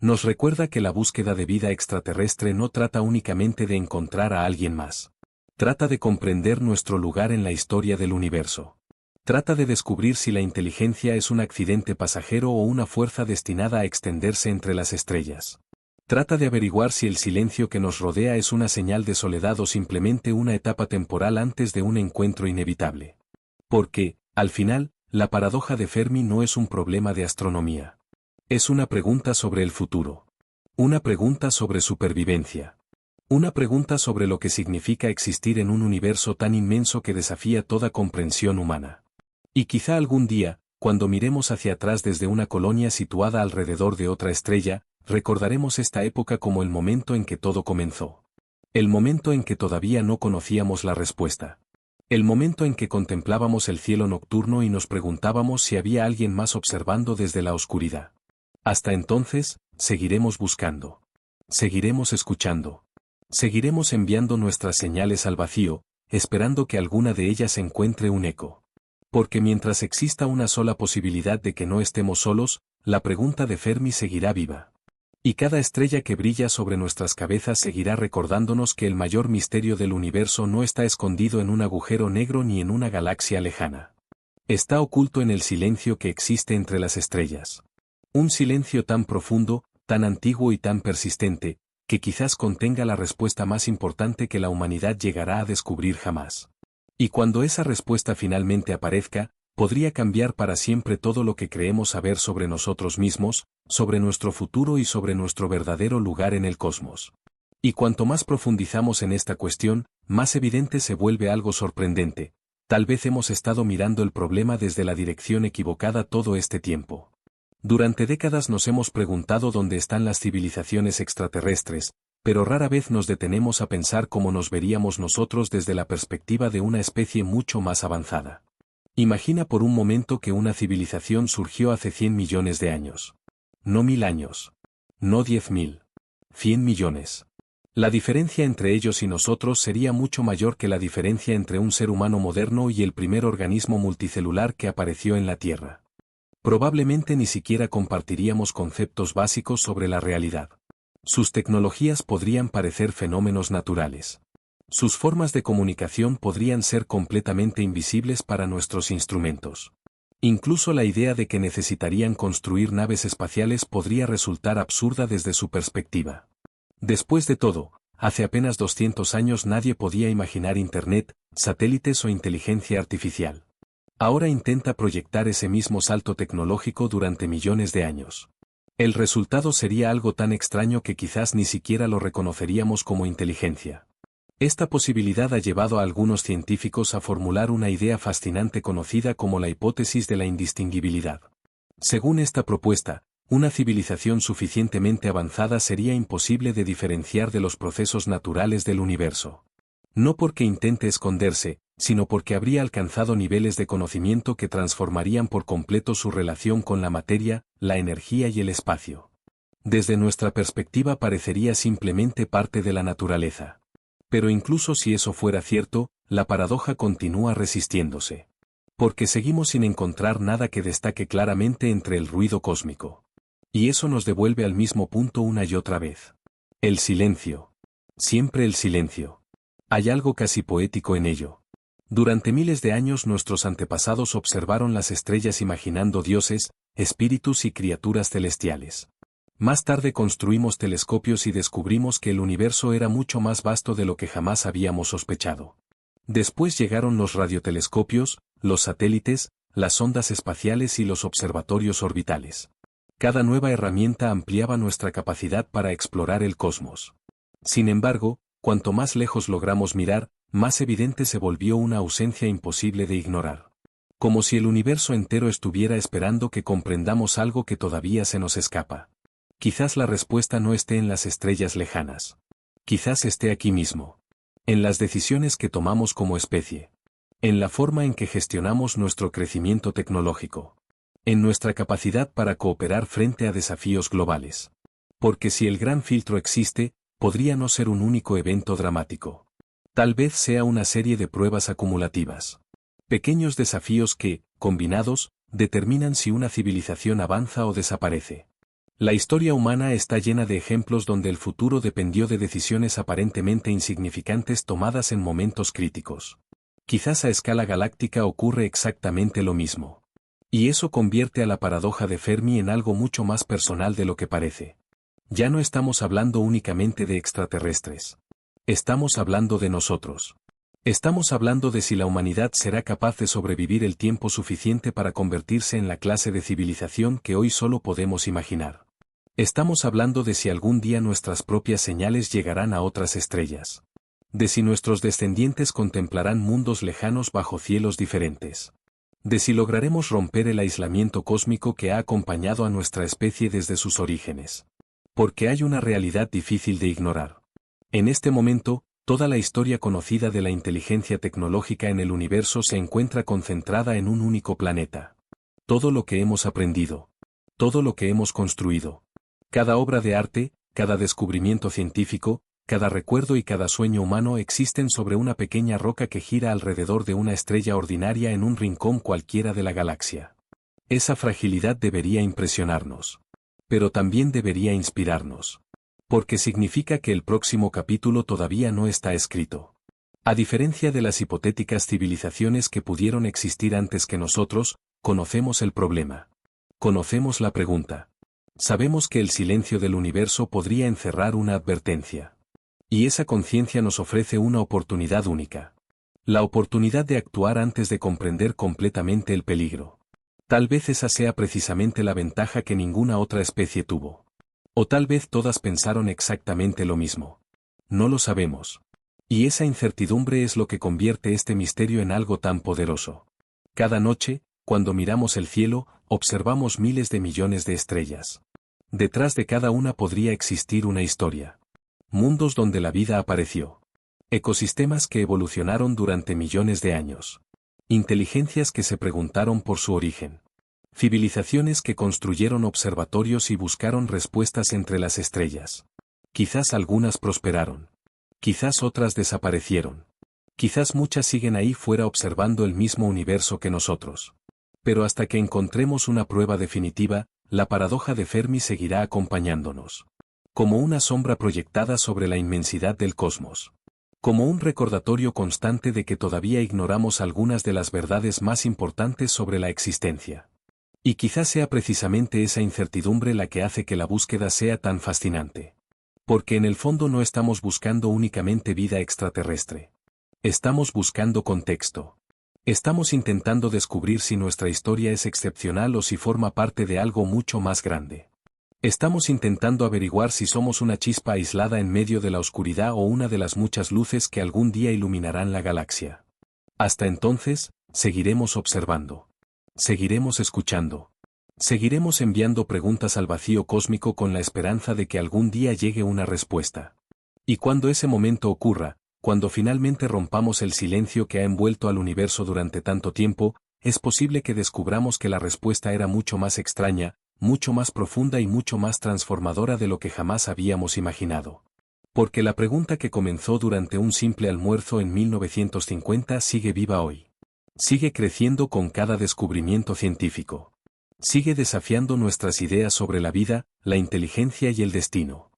Nos recuerda que la búsqueda de vida extraterrestre no trata únicamente de encontrar a alguien más. Trata de comprender nuestro lugar en la historia del universo. Trata de descubrir si la inteligencia es un accidente pasajero o una fuerza destinada a extenderse entre las estrellas. Trata de averiguar si el silencio que nos rodea es una señal de soledad o simplemente una etapa temporal antes de un encuentro inevitable. Porque, al final, la paradoja de Fermi no es un problema de astronomía. Es una pregunta sobre el futuro. Una pregunta sobre supervivencia. Una pregunta sobre lo que significa existir en un universo tan inmenso que desafía toda comprensión humana. Y quizá algún día, cuando miremos hacia atrás desde una colonia situada alrededor de otra estrella, recordaremos esta época como el momento en que todo comenzó. El momento en que todavía no conocíamos la respuesta. El momento en que contemplábamos el cielo nocturno y nos preguntábamos si había alguien más observando desde la oscuridad. Hasta entonces, seguiremos buscando. Seguiremos escuchando. Seguiremos enviando nuestras señales al vacío, esperando que alguna de ellas encuentre un eco. Porque mientras exista una sola posibilidad de que no estemos solos, la pregunta de Fermi seguirá viva. Y cada estrella que brilla sobre nuestras cabezas seguirá recordándonos que el mayor misterio del universo no está escondido en un agujero negro ni en una galaxia lejana. Está oculto en el silencio que existe entre las estrellas. Un silencio tan profundo, tan antiguo y tan persistente, que quizás contenga la respuesta más importante que la humanidad llegará a descubrir jamás. Y cuando esa respuesta finalmente aparezca, podría cambiar para siempre todo lo que creemos saber sobre nosotros mismos, sobre nuestro futuro y sobre nuestro verdadero lugar en el cosmos. Y cuanto más profundizamos en esta cuestión, más evidente se vuelve algo sorprendente. Tal vez hemos estado mirando el problema desde la dirección equivocada todo este tiempo. Durante décadas nos hemos preguntado dónde están las civilizaciones extraterrestres, pero rara vez nos detenemos a pensar cómo nos veríamos nosotros desde la perspectiva de una especie mucho más avanzada. Imagina por un momento que una civilización surgió hace 100 millones de años. No 1000 años. No 10.000. 100 millones. La diferencia entre ellos y nosotros sería mucho mayor que la diferencia entre un ser humano moderno y el primer organismo multicelular que apareció en la Tierra. Probablemente ni siquiera compartiríamos conceptos básicos sobre la realidad. Sus tecnologías podrían parecer fenómenos naturales. Sus formas de comunicación podrían ser completamente invisibles para nuestros instrumentos. Incluso la idea de que necesitarían construir naves espaciales podría resultar absurda desde su perspectiva. Después de todo, hace apenas 200 años nadie podía imaginar Internet, satélites o inteligencia artificial. Ahora intenta proyectar ese mismo salto tecnológico durante millones de años. El resultado sería algo tan extraño que quizás ni siquiera lo reconoceríamos como inteligencia. Esta posibilidad ha llevado a algunos científicos a formular una idea fascinante conocida como la hipótesis de la indistinguibilidad. Según esta propuesta, una civilización suficientemente avanzada sería imposible de diferenciar de los procesos naturales del universo. No porque intente esconderse, sino porque habría alcanzado niveles de conocimiento que transformarían por completo su relación con la materia, la energía y el espacio. Desde nuestra perspectiva parecería simplemente parte de la naturaleza. Pero incluso si eso fuera cierto, la paradoja continúa resistiéndose. Porque seguimos sin encontrar nada que destaque claramente entre el ruido cósmico. Y eso nos devuelve al mismo punto una y otra vez. El silencio. Siempre el silencio. Hay algo casi poético en ello. Durante miles de años nuestros antepasados observaron las estrellas imaginando dioses, espíritus y criaturas celestiales. Más tarde construimos telescopios y descubrimos que el universo era mucho más vasto de lo que jamás habíamos sospechado. Después llegaron los radiotelescopios, los satélites, las ondas espaciales y los observatorios orbitales. Cada nueva herramienta ampliaba nuestra capacidad para explorar el cosmos. Sin embargo, cuanto más lejos logramos mirar, más evidente se volvió una ausencia imposible de ignorar. Como si el universo entero estuviera esperando que comprendamos algo que todavía se nos escapa. Quizás la respuesta no esté en las estrellas lejanas. Quizás esté aquí mismo. En las decisiones que tomamos como especie. En la forma en que gestionamos nuestro crecimiento tecnológico. En nuestra capacidad para cooperar frente a desafíos globales. Porque si el gran filtro existe, podría no ser un único evento dramático. Tal vez sea una serie de pruebas acumulativas. Pequeños desafíos que, combinados, determinan si una civilización avanza o desaparece. La historia humana está llena de ejemplos donde el futuro dependió de decisiones aparentemente insignificantes tomadas en momentos críticos. Quizás a escala galáctica ocurre exactamente lo mismo. Y eso convierte a la paradoja de Fermi en algo mucho más personal de lo que parece. Ya no estamos hablando únicamente de extraterrestres. Estamos hablando de nosotros. Estamos hablando de si la humanidad será capaz de sobrevivir el tiempo suficiente para convertirse en la clase de civilización que hoy solo podemos imaginar. Estamos hablando de si algún día nuestras propias señales llegarán a otras estrellas. De si nuestros descendientes contemplarán mundos lejanos bajo cielos diferentes. De si lograremos romper el aislamiento cósmico que ha acompañado a nuestra especie desde sus orígenes. Porque hay una realidad difícil de ignorar. En este momento, toda la historia conocida de la inteligencia tecnológica en el universo se encuentra concentrada en un único planeta. Todo lo que hemos aprendido. Todo lo que hemos construido. Cada obra de arte, cada descubrimiento científico, cada recuerdo y cada sueño humano existen sobre una pequeña roca que gira alrededor de una estrella ordinaria en un rincón cualquiera de la galaxia. Esa fragilidad debería impresionarnos. Pero también debería inspirarnos. Porque significa que el próximo capítulo todavía no está escrito. A diferencia de las hipotéticas civilizaciones que pudieron existir antes que nosotros, conocemos el problema. Conocemos la pregunta. Sabemos que el silencio del universo podría encerrar una advertencia. Y esa conciencia nos ofrece una oportunidad única. La oportunidad de actuar antes de comprender completamente el peligro. Tal vez esa sea precisamente la ventaja que ninguna otra especie tuvo. O tal vez todas pensaron exactamente lo mismo. No lo sabemos. Y esa incertidumbre es lo que convierte este misterio en algo tan poderoso. Cada noche, cuando miramos el cielo, observamos miles de millones de estrellas. Detrás de cada una podría existir una historia. Mundos donde la vida apareció. Ecosistemas que evolucionaron durante millones de años. Inteligencias que se preguntaron por su origen. Civilizaciones que construyeron observatorios y buscaron respuestas entre las estrellas. Quizás algunas prosperaron. Quizás otras desaparecieron. Quizás muchas siguen ahí fuera observando el mismo universo que nosotros. Pero hasta que encontremos una prueba definitiva, la paradoja de Fermi seguirá acompañándonos. Como una sombra proyectada sobre la inmensidad del cosmos. Como un recordatorio constante de que todavía ignoramos algunas de las verdades más importantes sobre la existencia. Y quizás sea precisamente esa incertidumbre la que hace que la búsqueda sea tan fascinante. Porque en el fondo no estamos buscando únicamente vida extraterrestre. Estamos buscando contexto. Estamos intentando descubrir si nuestra historia es excepcional o si forma parte de algo mucho más grande. Estamos intentando averiguar si somos una chispa aislada en medio de la oscuridad o una de las muchas luces que algún día iluminarán la galaxia. Hasta entonces, seguiremos observando. Seguiremos escuchando. Seguiremos enviando preguntas al vacío cósmico con la esperanza de que algún día llegue una respuesta. Y cuando ese momento ocurra, cuando finalmente rompamos el silencio que ha envuelto al universo durante tanto tiempo, es posible que descubramos que la respuesta era mucho más extraña, mucho más profunda y mucho más transformadora de lo que jamás habíamos imaginado. Porque la pregunta que comenzó durante un simple almuerzo en 1950 sigue viva hoy. Sigue creciendo con cada descubrimiento científico. Sigue desafiando nuestras ideas sobre la vida, la inteligencia y el destino.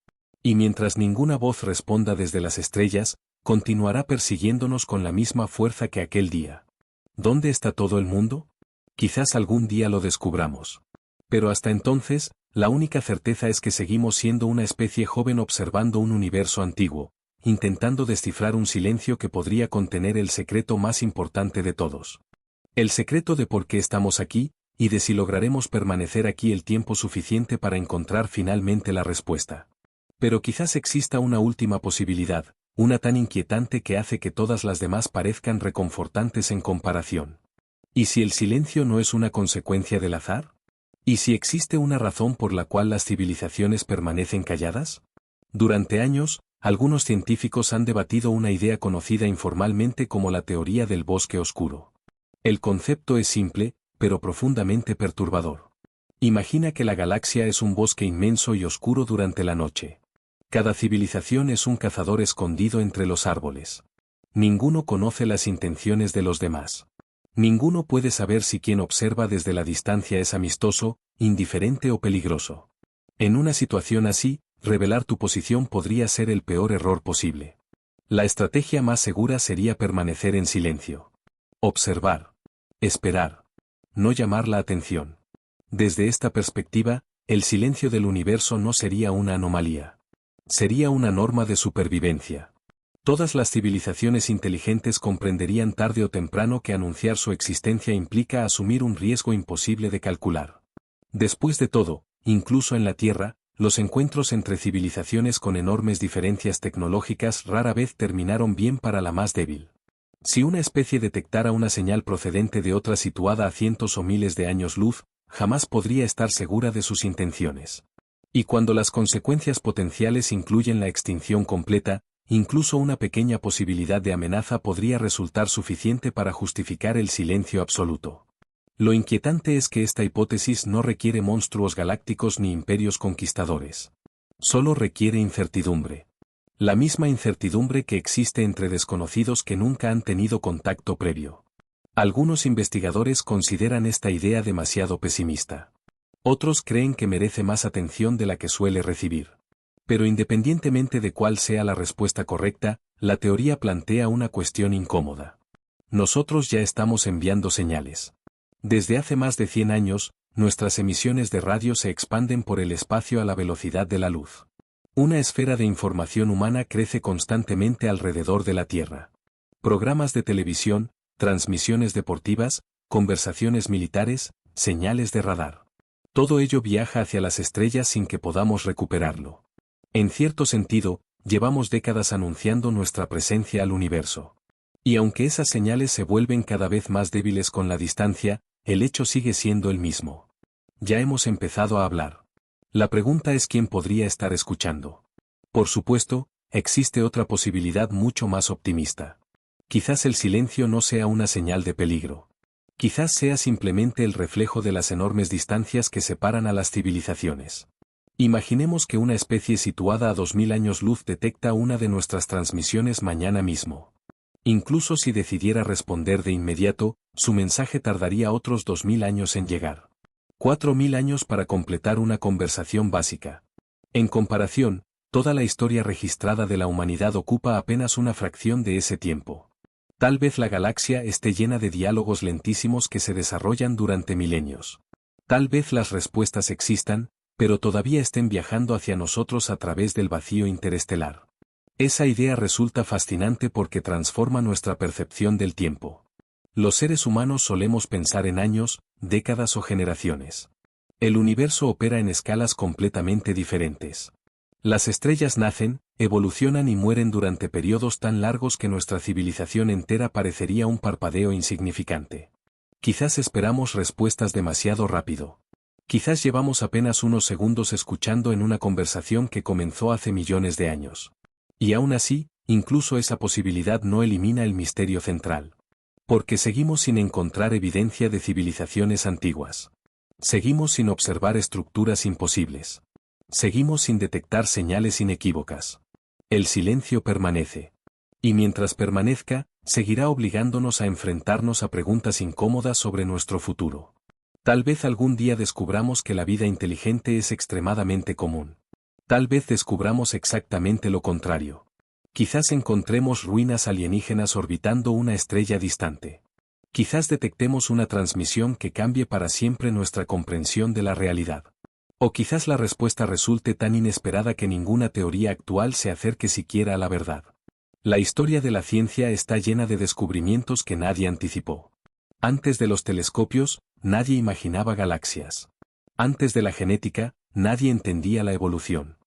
Y mientras ninguna voz responda desde las estrellas, continuará persiguiéndonos con la misma fuerza que aquel día. ¿Dónde está todo el mundo? Quizás algún día lo descubramos. Pero hasta entonces, la única certeza es que seguimos siendo una especie joven observando un universo antiguo, intentando descifrar un silencio que podría contener el secreto más importante de todos. El secreto de por qué estamos aquí, y de si lograremos permanecer aquí el tiempo suficiente para encontrar finalmente la respuesta. Pero quizás exista una última posibilidad, una tan inquietante que hace que todas las demás parezcan reconfortantes en comparación. ¿Y si el silencio no es una consecuencia del azar? ¿Y si existe una razón por la cual las civilizaciones permanecen calladas? Durante años, algunos científicos han debatido una idea conocida informalmente como la teoría del bosque oscuro. El concepto es simple, pero profundamente perturbador. Imagina que la galaxia es un bosque inmenso y oscuro durante la noche. Cada civilización es un cazador escondido entre los árboles. Ninguno conoce las intenciones de los demás. Ninguno puede saber si quien observa desde la distancia es amistoso, indiferente o peligroso. En una situación así, revelar tu posición podría ser el peor error posible. La estrategia más segura sería permanecer en silencio. Observar. Esperar. No llamar la atención. Desde esta perspectiva, el silencio del universo no sería una anomalía. Sería una norma de supervivencia. Todas las civilizaciones inteligentes comprenderían tarde o temprano que anunciar su existencia implica asumir un riesgo imposible de calcular. Después de todo, incluso en la Tierra, los encuentros entre civilizaciones con enormes diferencias tecnológicas rara vez terminaron bien para la más débil. Si una especie detectara una señal procedente de otra situada a cientos o miles de años luz, jamás podría estar segura de sus intenciones. Y cuando las consecuencias potenciales incluyen la extinción completa, incluso una pequeña posibilidad de amenaza podría resultar suficiente para justificar el silencio absoluto. Lo inquietante es que esta hipótesis no requiere monstruos galácticos ni imperios conquistadores. Solo requiere incertidumbre. La misma incertidumbre que existe entre desconocidos que nunca han tenido contacto previo. Algunos investigadores consideran esta idea demasiado pesimista. Otros creen que merece más atención de la que suele recibir. Pero independientemente de cuál sea la respuesta correcta, la teoría plantea una cuestión incómoda. Nosotros ya estamos enviando señales. Desde hace más de 100 años, nuestras emisiones de radio se expanden por el espacio a la velocidad de la luz. Una esfera de información humana crece constantemente alrededor de la Tierra. Programas de televisión, transmisiones deportivas, conversaciones militares, señales de radar. Todo ello viaja hacia las estrellas sin que podamos recuperarlo. En cierto sentido, llevamos décadas anunciando nuestra presencia al universo. Y aunque esas señales se vuelven cada vez más débiles con la distancia, el hecho sigue siendo el mismo. Ya hemos empezado a hablar. La pregunta es quién podría estar escuchando. Por supuesto, existe otra posibilidad mucho más optimista. Quizás el silencio no sea una señal de peligro. Quizás sea simplemente el reflejo de las enormes distancias que separan a las civilizaciones. Imaginemos que una especie situada a 2000 años luz detecta una de nuestras transmisiones mañana mismo. Incluso si decidiera responder de inmediato, su mensaje tardaría otros 2000 años en llegar. 4000 años para completar una conversación básica. En comparación, toda la historia registrada de la humanidad ocupa apenas una fracción de ese tiempo. Tal vez la galaxia esté llena de diálogos lentísimos que se desarrollan durante milenios. Tal vez las respuestas existan, pero todavía estén viajando hacia nosotros a través del vacío interestelar. Esa idea resulta fascinante porque transforma nuestra percepción del tiempo. Los seres humanos solemos pensar en años, décadas o generaciones. El universo opera en escalas completamente diferentes. Las estrellas nacen, evolucionan y mueren durante periodos tan largos que nuestra civilización entera parecería un parpadeo insignificante. Quizás esperamos respuestas demasiado rápido. Quizás llevamos apenas unos segundos escuchando en una conversación que comenzó hace millones de años. Y aún así, incluso esa posibilidad no elimina el misterio central. Porque seguimos sin encontrar evidencia de civilizaciones antiguas. Seguimos sin observar estructuras imposibles. Seguimos sin detectar señales inequívocas. El silencio permanece. Y mientras permanezca, seguirá obligándonos a enfrentarnos a preguntas incómodas sobre nuestro futuro. Tal vez algún día descubramos que la vida inteligente es extremadamente común. Tal vez descubramos exactamente lo contrario. Quizás encontremos ruinas alienígenas orbitando una estrella distante. Quizás detectemos una transmisión que cambie para siempre nuestra comprensión de la realidad. O quizás la respuesta resulte tan inesperada que ninguna teoría actual se acerque siquiera a la verdad. La historia de la ciencia está llena de descubrimientos que nadie anticipó. Antes de los telescopios, nadie imaginaba galaxias. Antes de la genética, nadie entendía la evolución.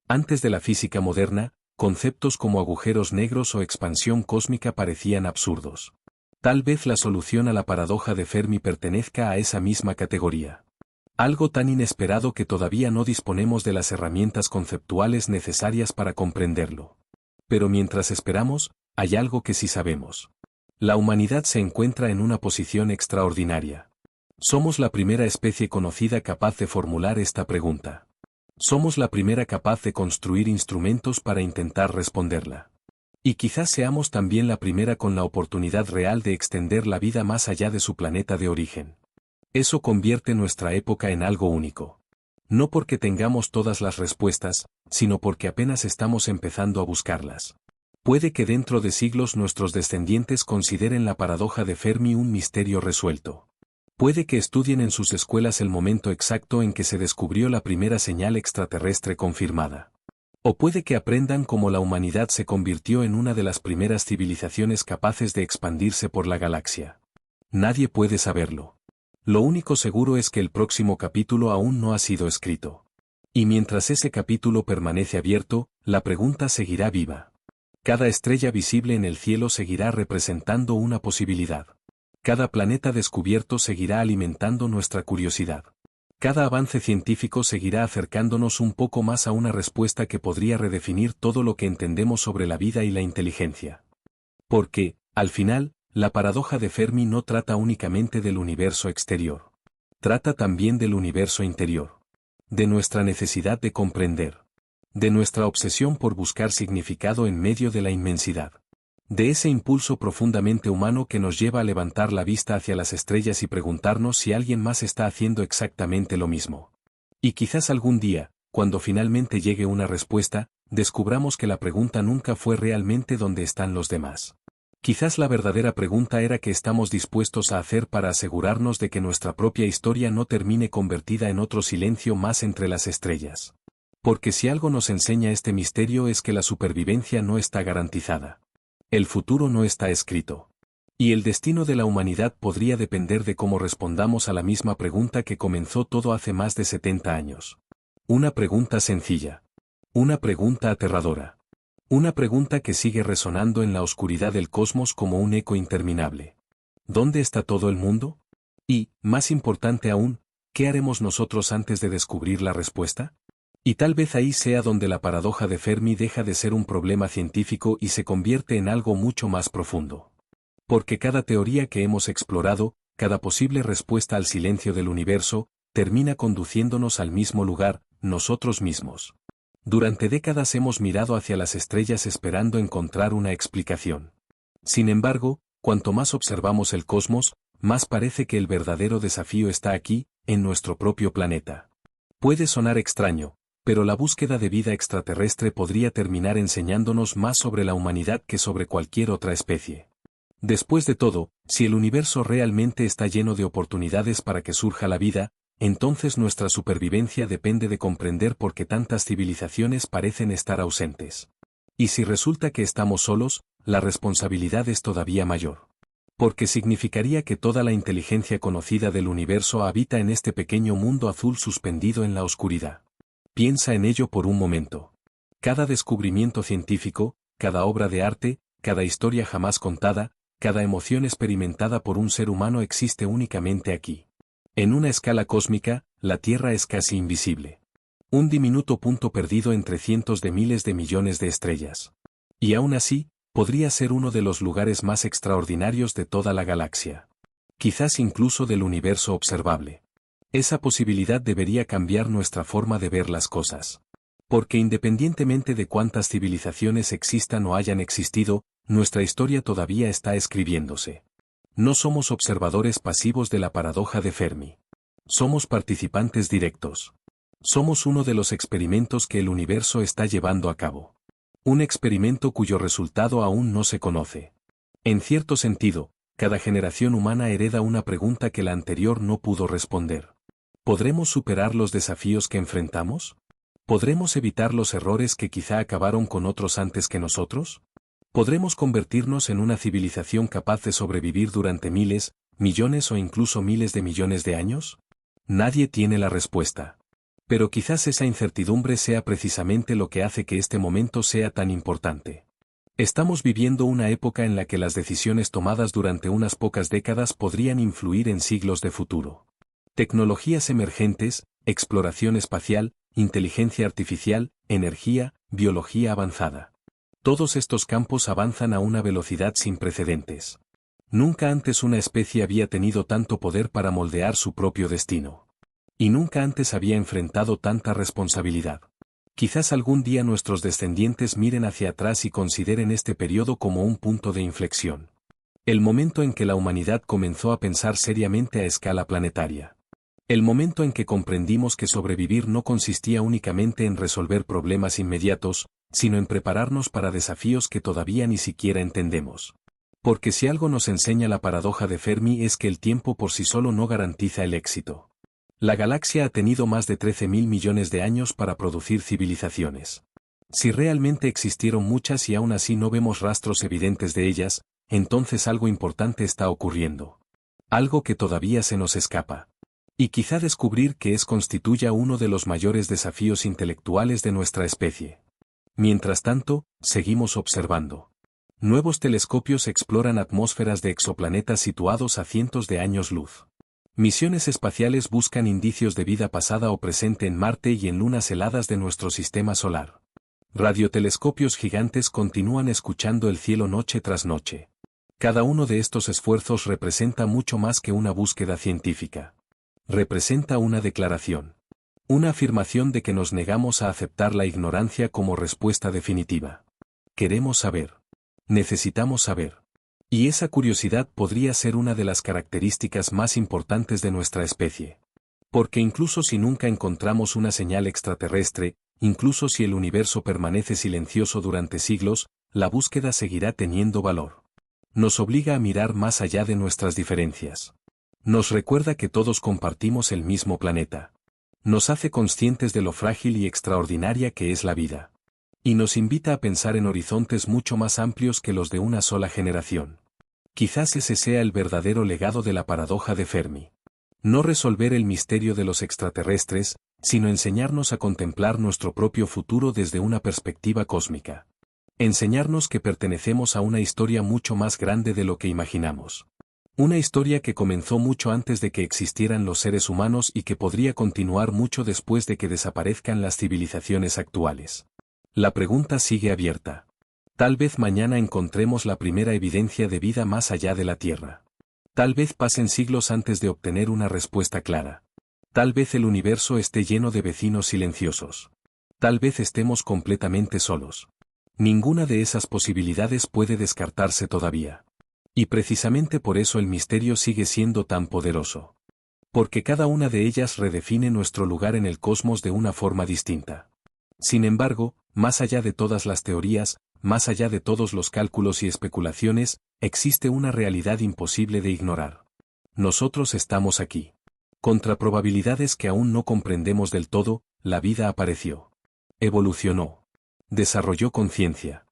Antes de la física moderna, conceptos como agujeros negros o expansión cósmica parecían absurdos. Tal vez la solución a la paradoja de Fermi pertenezca a esa misma categoría. Algo tan inesperado que todavía no disponemos de las herramientas conceptuales necesarias para comprenderlo. Pero mientras esperamos, hay algo que sí sabemos. La humanidad se encuentra en una posición extraordinaria. Somos la primera especie conocida capaz de formular esta pregunta. Somos la primera capaz de construir instrumentos para intentar responderla. Y quizás seamos también la primera con la oportunidad real de extender la vida más allá de su planeta de origen. Eso convierte nuestra época en algo único. No porque tengamos todas las respuestas, sino porque apenas estamos empezando a buscarlas. Puede que dentro de siglos nuestros descendientes consideren la paradoja de Fermi un misterio resuelto. Puede que estudien en sus escuelas el momento exacto en que se descubrió la primera señal extraterrestre confirmada. O puede que aprendan cómo la humanidad se convirtió en una de las primeras civilizaciones capaces de expandirse por la galaxia. Nadie puede saberlo. Lo único seguro es que el próximo capítulo aún no ha sido escrito. Y mientras ese capítulo permanece abierto, la pregunta seguirá viva. Cada estrella visible en el cielo seguirá representando una posibilidad. Cada planeta descubierto seguirá alimentando nuestra curiosidad. Cada avance científico seguirá acercándonos un poco más a una respuesta que podría redefinir todo lo que entendemos sobre la vida y la inteligencia. Porque, al final, la paradoja de Fermi no trata únicamente del universo exterior. Trata también del universo interior. De nuestra necesidad de comprender. De nuestra obsesión por buscar significado en medio de la inmensidad. De ese impulso profundamente humano que nos lleva a levantar la vista hacia las estrellas y preguntarnos si alguien más está haciendo exactamente lo mismo. Y quizás algún día, cuando finalmente llegue una respuesta, descubramos que la pregunta nunca fue realmente ¿dónde están los demás? Quizás la verdadera pregunta era qué estamos dispuestos a hacer para asegurarnos de que nuestra propia historia no termine convertida en otro silencio más entre las estrellas. Porque si algo nos enseña este misterio es que la supervivencia no está garantizada. El futuro no está escrito. Y el destino de la humanidad podría depender de cómo respondamos a la misma pregunta que comenzó todo hace más de 70 años. Una pregunta sencilla. Una pregunta aterradora. Una pregunta que sigue resonando en la oscuridad del cosmos como un eco interminable. ¿Dónde está todo el mundo? Y, más importante aún, ¿qué haremos nosotros antes de descubrir la respuesta? Y tal vez ahí sea donde la paradoja de Fermi deja de ser un problema científico y se convierte en algo mucho más profundo. Porque cada teoría que hemos explorado, cada posible respuesta al silencio del universo, termina conduciéndonos al mismo lugar, nosotros mismos. Durante décadas hemos mirado hacia las estrellas esperando encontrar una explicación. Sin embargo, cuanto más observamos el cosmos, más parece que el verdadero desafío está aquí, en nuestro propio planeta. Puede sonar extraño, pero la búsqueda de vida extraterrestre podría terminar enseñándonos más sobre la humanidad que sobre cualquier otra especie. Después de todo, si el universo realmente está lleno de oportunidades para que surja la vida, entonces nuestra supervivencia depende de comprender por qué tantas civilizaciones parecen estar ausentes. Y si resulta que estamos solos, la responsabilidad es todavía mayor. Porque significaría que toda la inteligencia conocida del universo habita en este pequeño mundo azul suspendido en la oscuridad. Piensa en ello por un momento. Cada descubrimiento científico, cada obra de arte, cada historia jamás contada, cada emoción experimentada por un ser humano existe únicamente aquí. En una escala cósmica, la Tierra es casi invisible. Un diminuto punto perdido entre cientos de miles de millones de estrellas. Y aún así, podría ser uno de los lugares más extraordinarios de toda la galaxia. Quizás incluso del universo observable. Esa posibilidad debería cambiar nuestra forma de ver las cosas. Porque independientemente de cuántas civilizaciones existan o hayan existido, nuestra historia todavía está escribiéndose. No somos observadores pasivos de la paradoja de Fermi. Somos participantes directos. Somos uno de los experimentos que el universo está llevando a cabo. Un experimento cuyo resultado aún no se conoce. En cierto sentido, Cada generación humana hereda una pregunta que la anterior no pudo responder. ¿Podremos superar los desafíos que enfrentamos? ¿Podremos evitar los errores que quizá acabaron con otros antes que nosotros? ¿Podremos convertirnos en una civilización capaz de sobrevivir durante miles, millones o incluso miles de millones de años? Nadie tiene la respuesta. Pero quizás esa incertidumbre sea precisamente lo que hace que este momento sea tan importante. Estamos viviendo una época en la que las decisiones tomadas durante unas pocas décadas podrían influir en siglos de futuro. Tecnologías emergentes, exploración espacial, inteligencia artificial, energía, biología avanzada. Todos estos campos avanzan a una velocidad sin precedentes. Nunca antes una especie había tenido tanto poder para moldear su propio destino. Y nunca antes había enfrentado tanta responsabilidad. Quizás algún día nuestros descendientes miren hacia atrás y consideren este periodo como un punto de inflexión. El momento en que la humanidad comenzó a pensar seriamente a escala planetaria. El momento en que comprendimos que sobrevivir no consistía únicamente en resolver problemas inmediatos, sino en prepararnos para desafíos que todavía ni siquiera entendemos. Porque si algo nos enseña la paradoja de Fermi es que el tiempo por sí solo no garantiza el éxito. La galaxia ha tenido más de 13.000 millones de años para producir civilizaciones. Si realmente existieron muchas y aún así no vemos rastros evidentes de ellas, entonces algo importante está ocurriendo. Algo que todavía se nos escapa. Y quizá descubrir qué es constituya uno de los mayores desafíos intelectuales de nuestra especie. Mientras tanto, seguimos observando. Nuevos telescopios exploran atmósferas de exoplanetas situados a cientos de años luz. Misiones espaciales buscan indicios de vida pasada o presente en Marte y en lunas heladas de nuestro sistema solar. Radiotelescopios gigantes continúan escuchando el cielo noche tras noche. Cada uno de estos esfuerzos representa mucho más que una búsqueda científica. Representa una declaración. Una afirmación de que nos negamos a aceptar la ignorancia como respuesta definitiva. Queremos saber. Necesitamos saber. Y esa curiosidad podría ser una de las características más importantes de nuestra especie. Porque incluso si nunca encontramos una señal extraterrestre, incluso si el universo permanece silencioso durante siglos, la búsqueda seguirá teniendo valor. Nos obliga a mirar más allá de nuestras diferencias. Nos recuerda que todos compartimos el mismo planeta. Nos hace conscientes de lo frágil y extraordinaria que es la vida. Y nos invita a pensar en horizontes mucho más amplios que los de una sola generación. Quizás ese sea el verdadero legado de la paradoja de Fermi. No resolver el misterio de los extraterrestres, sino enseñarnos a contemplar nuestro propio futuro desde una perspectiva cósmica. Enseñarnos que pertenecemos a una historia mucho más grande de lo que imaginamos. Una historia que comenzó mucho antes de que existieran los seres humanos y que podría continuar mucho después de que desaparezcan las civilizaciones actuales. La pregunta sigue abierta. Tal vez mañana encontremos la primera evidencia de vida más allá de la Tierra. Tal vez pasen siglos antes de obtener una respuesta clara. Tal vez el universo esté lleno de vecinos silenciosos. Tal vez estemos completamente solos. Ninguna de esas posibilidades puede descartarse todavía. Y precisamente por eso el misterio sigue siendo tan poderoso. Porque cada una de ellas redefine nuestro lugar en el cosmos de una forma distinta. Sin embargo, más allá de todas las teorías, más allá de todos los cálculos y especulaciones, existe una realidad imposible de ignorar. Nosotros estamos aquí. Contra probabilidades que aún no comprendemos del todo, la vida apareció. Evolucionó. Desarrolló conciencia.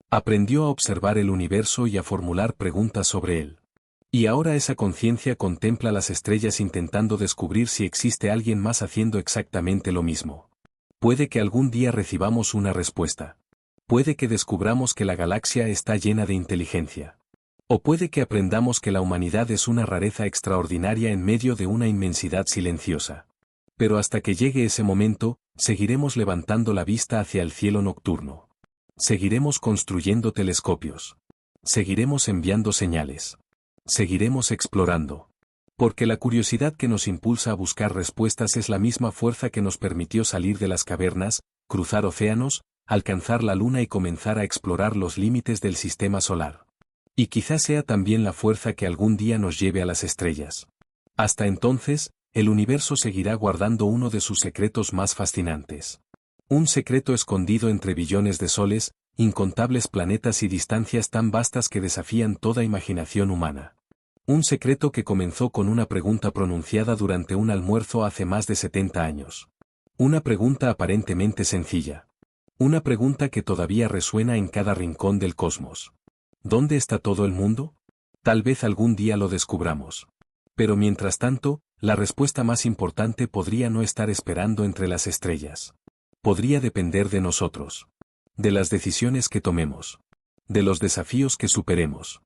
Aprendió a observar el universo y a formular preguntas sobre él. Y ahora esa conciencia contempla las estrellas intentando descubrir si existe alguien más haciendo exactamente lo mismo. Puede que algún día recibamos una respuesta. Puede que descubramos que la galaxia está llena de inteligencia. O puede que aprendamos que la humanidad es una rareza extraordinaria en medio de una inmensidad silenciosa. Pero hasta que llegue ese momento, seguiremos levantando la vista hacia el cielo nocturno. Seguiremos construyendo telescopios. Seguiremos enviando señales. Seguiremos explorando. Porque la curiosidad que nos impulsa a buscar respuestas es la misma fuerza que nos permitió salir de las cavernas, cruzar océanos, alcanzar la luna y comenzar a explorar los límites del sistema solar. Y quizás sea también la fuerza que algún día nos lleve a las estrellas. Hasta entonces, el universo seguirá guardando uno de sus secretos más fascinantes. Un secreto escondido entre billones de soles, incontables planetas y distancias tan vastas que desafían toda imaginación humana. Un secreto que comenzó con una pregunta pronunciada durante un almuerzo hace más de 70 años. Una pregunta aparentemente sencilla. Una pregunta que todavía resuena en cada rincón del cosmos. ¿Dónde está todo el mundo? Tal vez algún día lo descubramos. Pero mientras tanto, la respuesta más importante podría no estar esperando entre las estrellas. Podría depender de nosotros. De las decisiones que tomemos. De los desafíos que superemos.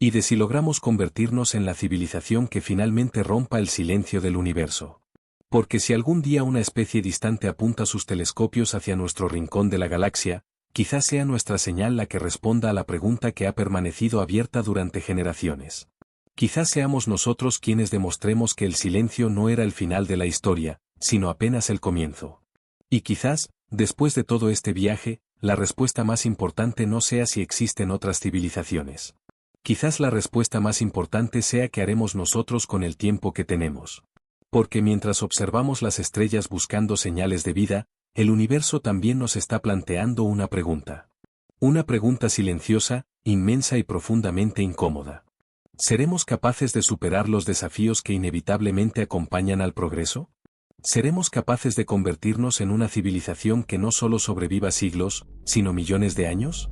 Y de si logramos convertirnos en la civilización que finalmente rompa el silencio del universo. Porque si algún día una especie distante apunta sus telescopios hacia nuestro rincón de la galaxia, quizás sea nuestra señal la que responda a la pregunta que ha permanecido abierta durante generaciones. Quizás seamos nosotros quienes demostremos que el silencio no era el final de la historia, sino apenas el comienzo. Y quizás, después de todo este viaje, la respuesta más importante no sea si existen otras civilizaciones. Quizás la respuesta más importante sea qué haremos nosotros con el tiempo que tenemos. Porque mientras observamos las estrellas buscando señales de vida, el universo también nos está planteando una pregunta. Una pregunta silenciosa, inmensa y profundamente incómoda. ¿Seremos capaces de superar los desafíos que inevitablemente acompañan al progreso? ¿Seremos capaces de convertirnos en una civilización que no solo sobreviva siglos, sino millones de años?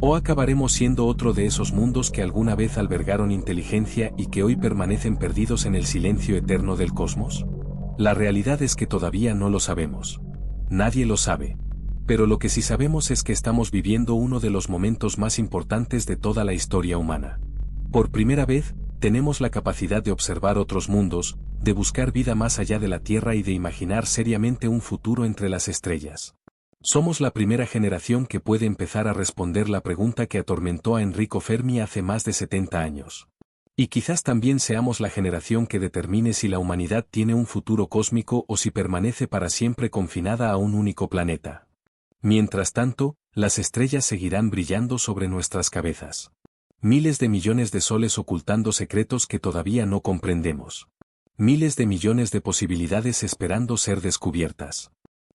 ¿O acabaremos siendo otro de esos mundos que alguna vez albergaron inteligencia y que hoy permanecen perdidos en el silencio eterno del cosmos? La realidad es que todavía no lo sabemos. Nadie lo sabe. Pero lo que sí sabemos es que estamos viviendo uno de los momentos más importantes de toda la historia humana. Por primera vez, tenemos la capacidad de observar otros mundos, de buscar vida más allá de la Tierra y de imaginar seriamente un futuro entre las estrellas. Somos la primera generación que puede empezar a responder la pregunta que atormentó a Enrico Fermi hace más de 70 años. Y quizás también seamos la generación que determine si la humanidad tiene un futuro cósmico o si permanece para siempre confinada a un único planeta. Mientras tanto, las estrellas seguirán brillando sobre nuestras cabezas. Miles de millones de soles ocultando secretos que todavía no comprendemos. Miles de millones de posibilidades esperando ser descubiertas.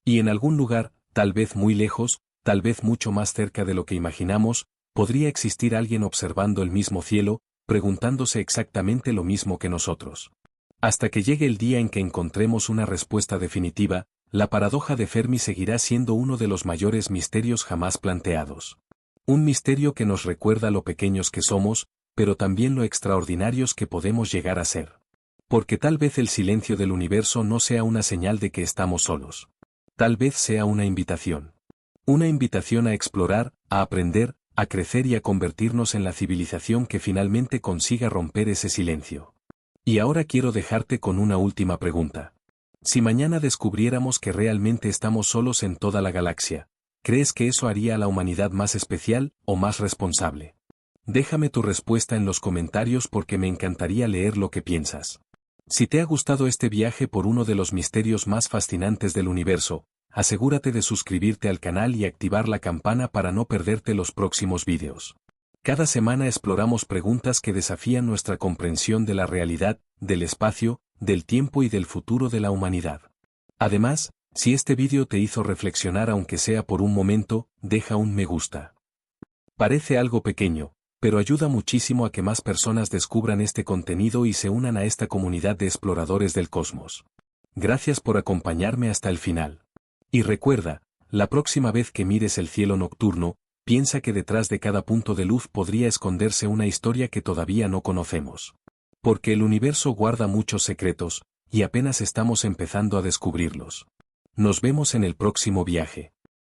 Y en algún lugar, tal vez muy lejos, tal vez mucho más cerca de lo que imaginamos, podría existir alguien observando el mismo cielo, preguntándose exactamente lo mismo que nosotros. Hasta que llegue el día en que encontremos una respuesta definitiva, la paradoja de Fermi seguirá siendo uno de los mayores misterios jamás planteados. Un misterio que nos recuerda lo pequeños que somos, pero también lo extraordinarios que podemos llegar a ser. Porque tal vez el silencio del universo no sea una señal de que estamos solos. Tal vez sea una invitación. Una invitación a explorar, a aprender, a crecer y a convertirnos en la civilización que finalmente consiga romper ese silencio. Y ahora quiero dejarte con una última pregunta. Si mañana descubriéramos que realmente estamos solos en toda la galaxia, ¿crees que eso haría a la humanidad más especial o más responsable? Déjame tu respuesta en los comentarios porque me encantaría leer lo que piensas. Si te ha gustado este viaje por uno de los misterios más fascinantes del universo, asegúrate de suscribirte al canal y activar la campana para no perderte los próximos vídeos. Cada semana exploramos preguntas que desafían nuestra comprensión de la realidad, del espacio, del tiempo y del futuro de la humanidad. Además, si este vídeo te hizo reflexionar aunque sea por un momento, deja un me gusta. Parece algo pequeño, pero ayuda muchísimo a que más personas descubran este contenido y se unan a esta comunidad de exploradores del cosmos. Gracias por acompañarme hasta el final. Y recuerda, la próxima vez que mires el cielo nocturno, piensa que detrás de cada punto de luz podría esconderse una historia que todavía no conocemos. Porque el universo guarda muchos secretos, y apenas estamos empezando a descubrirlos. Nos vemos en el próximo viaje.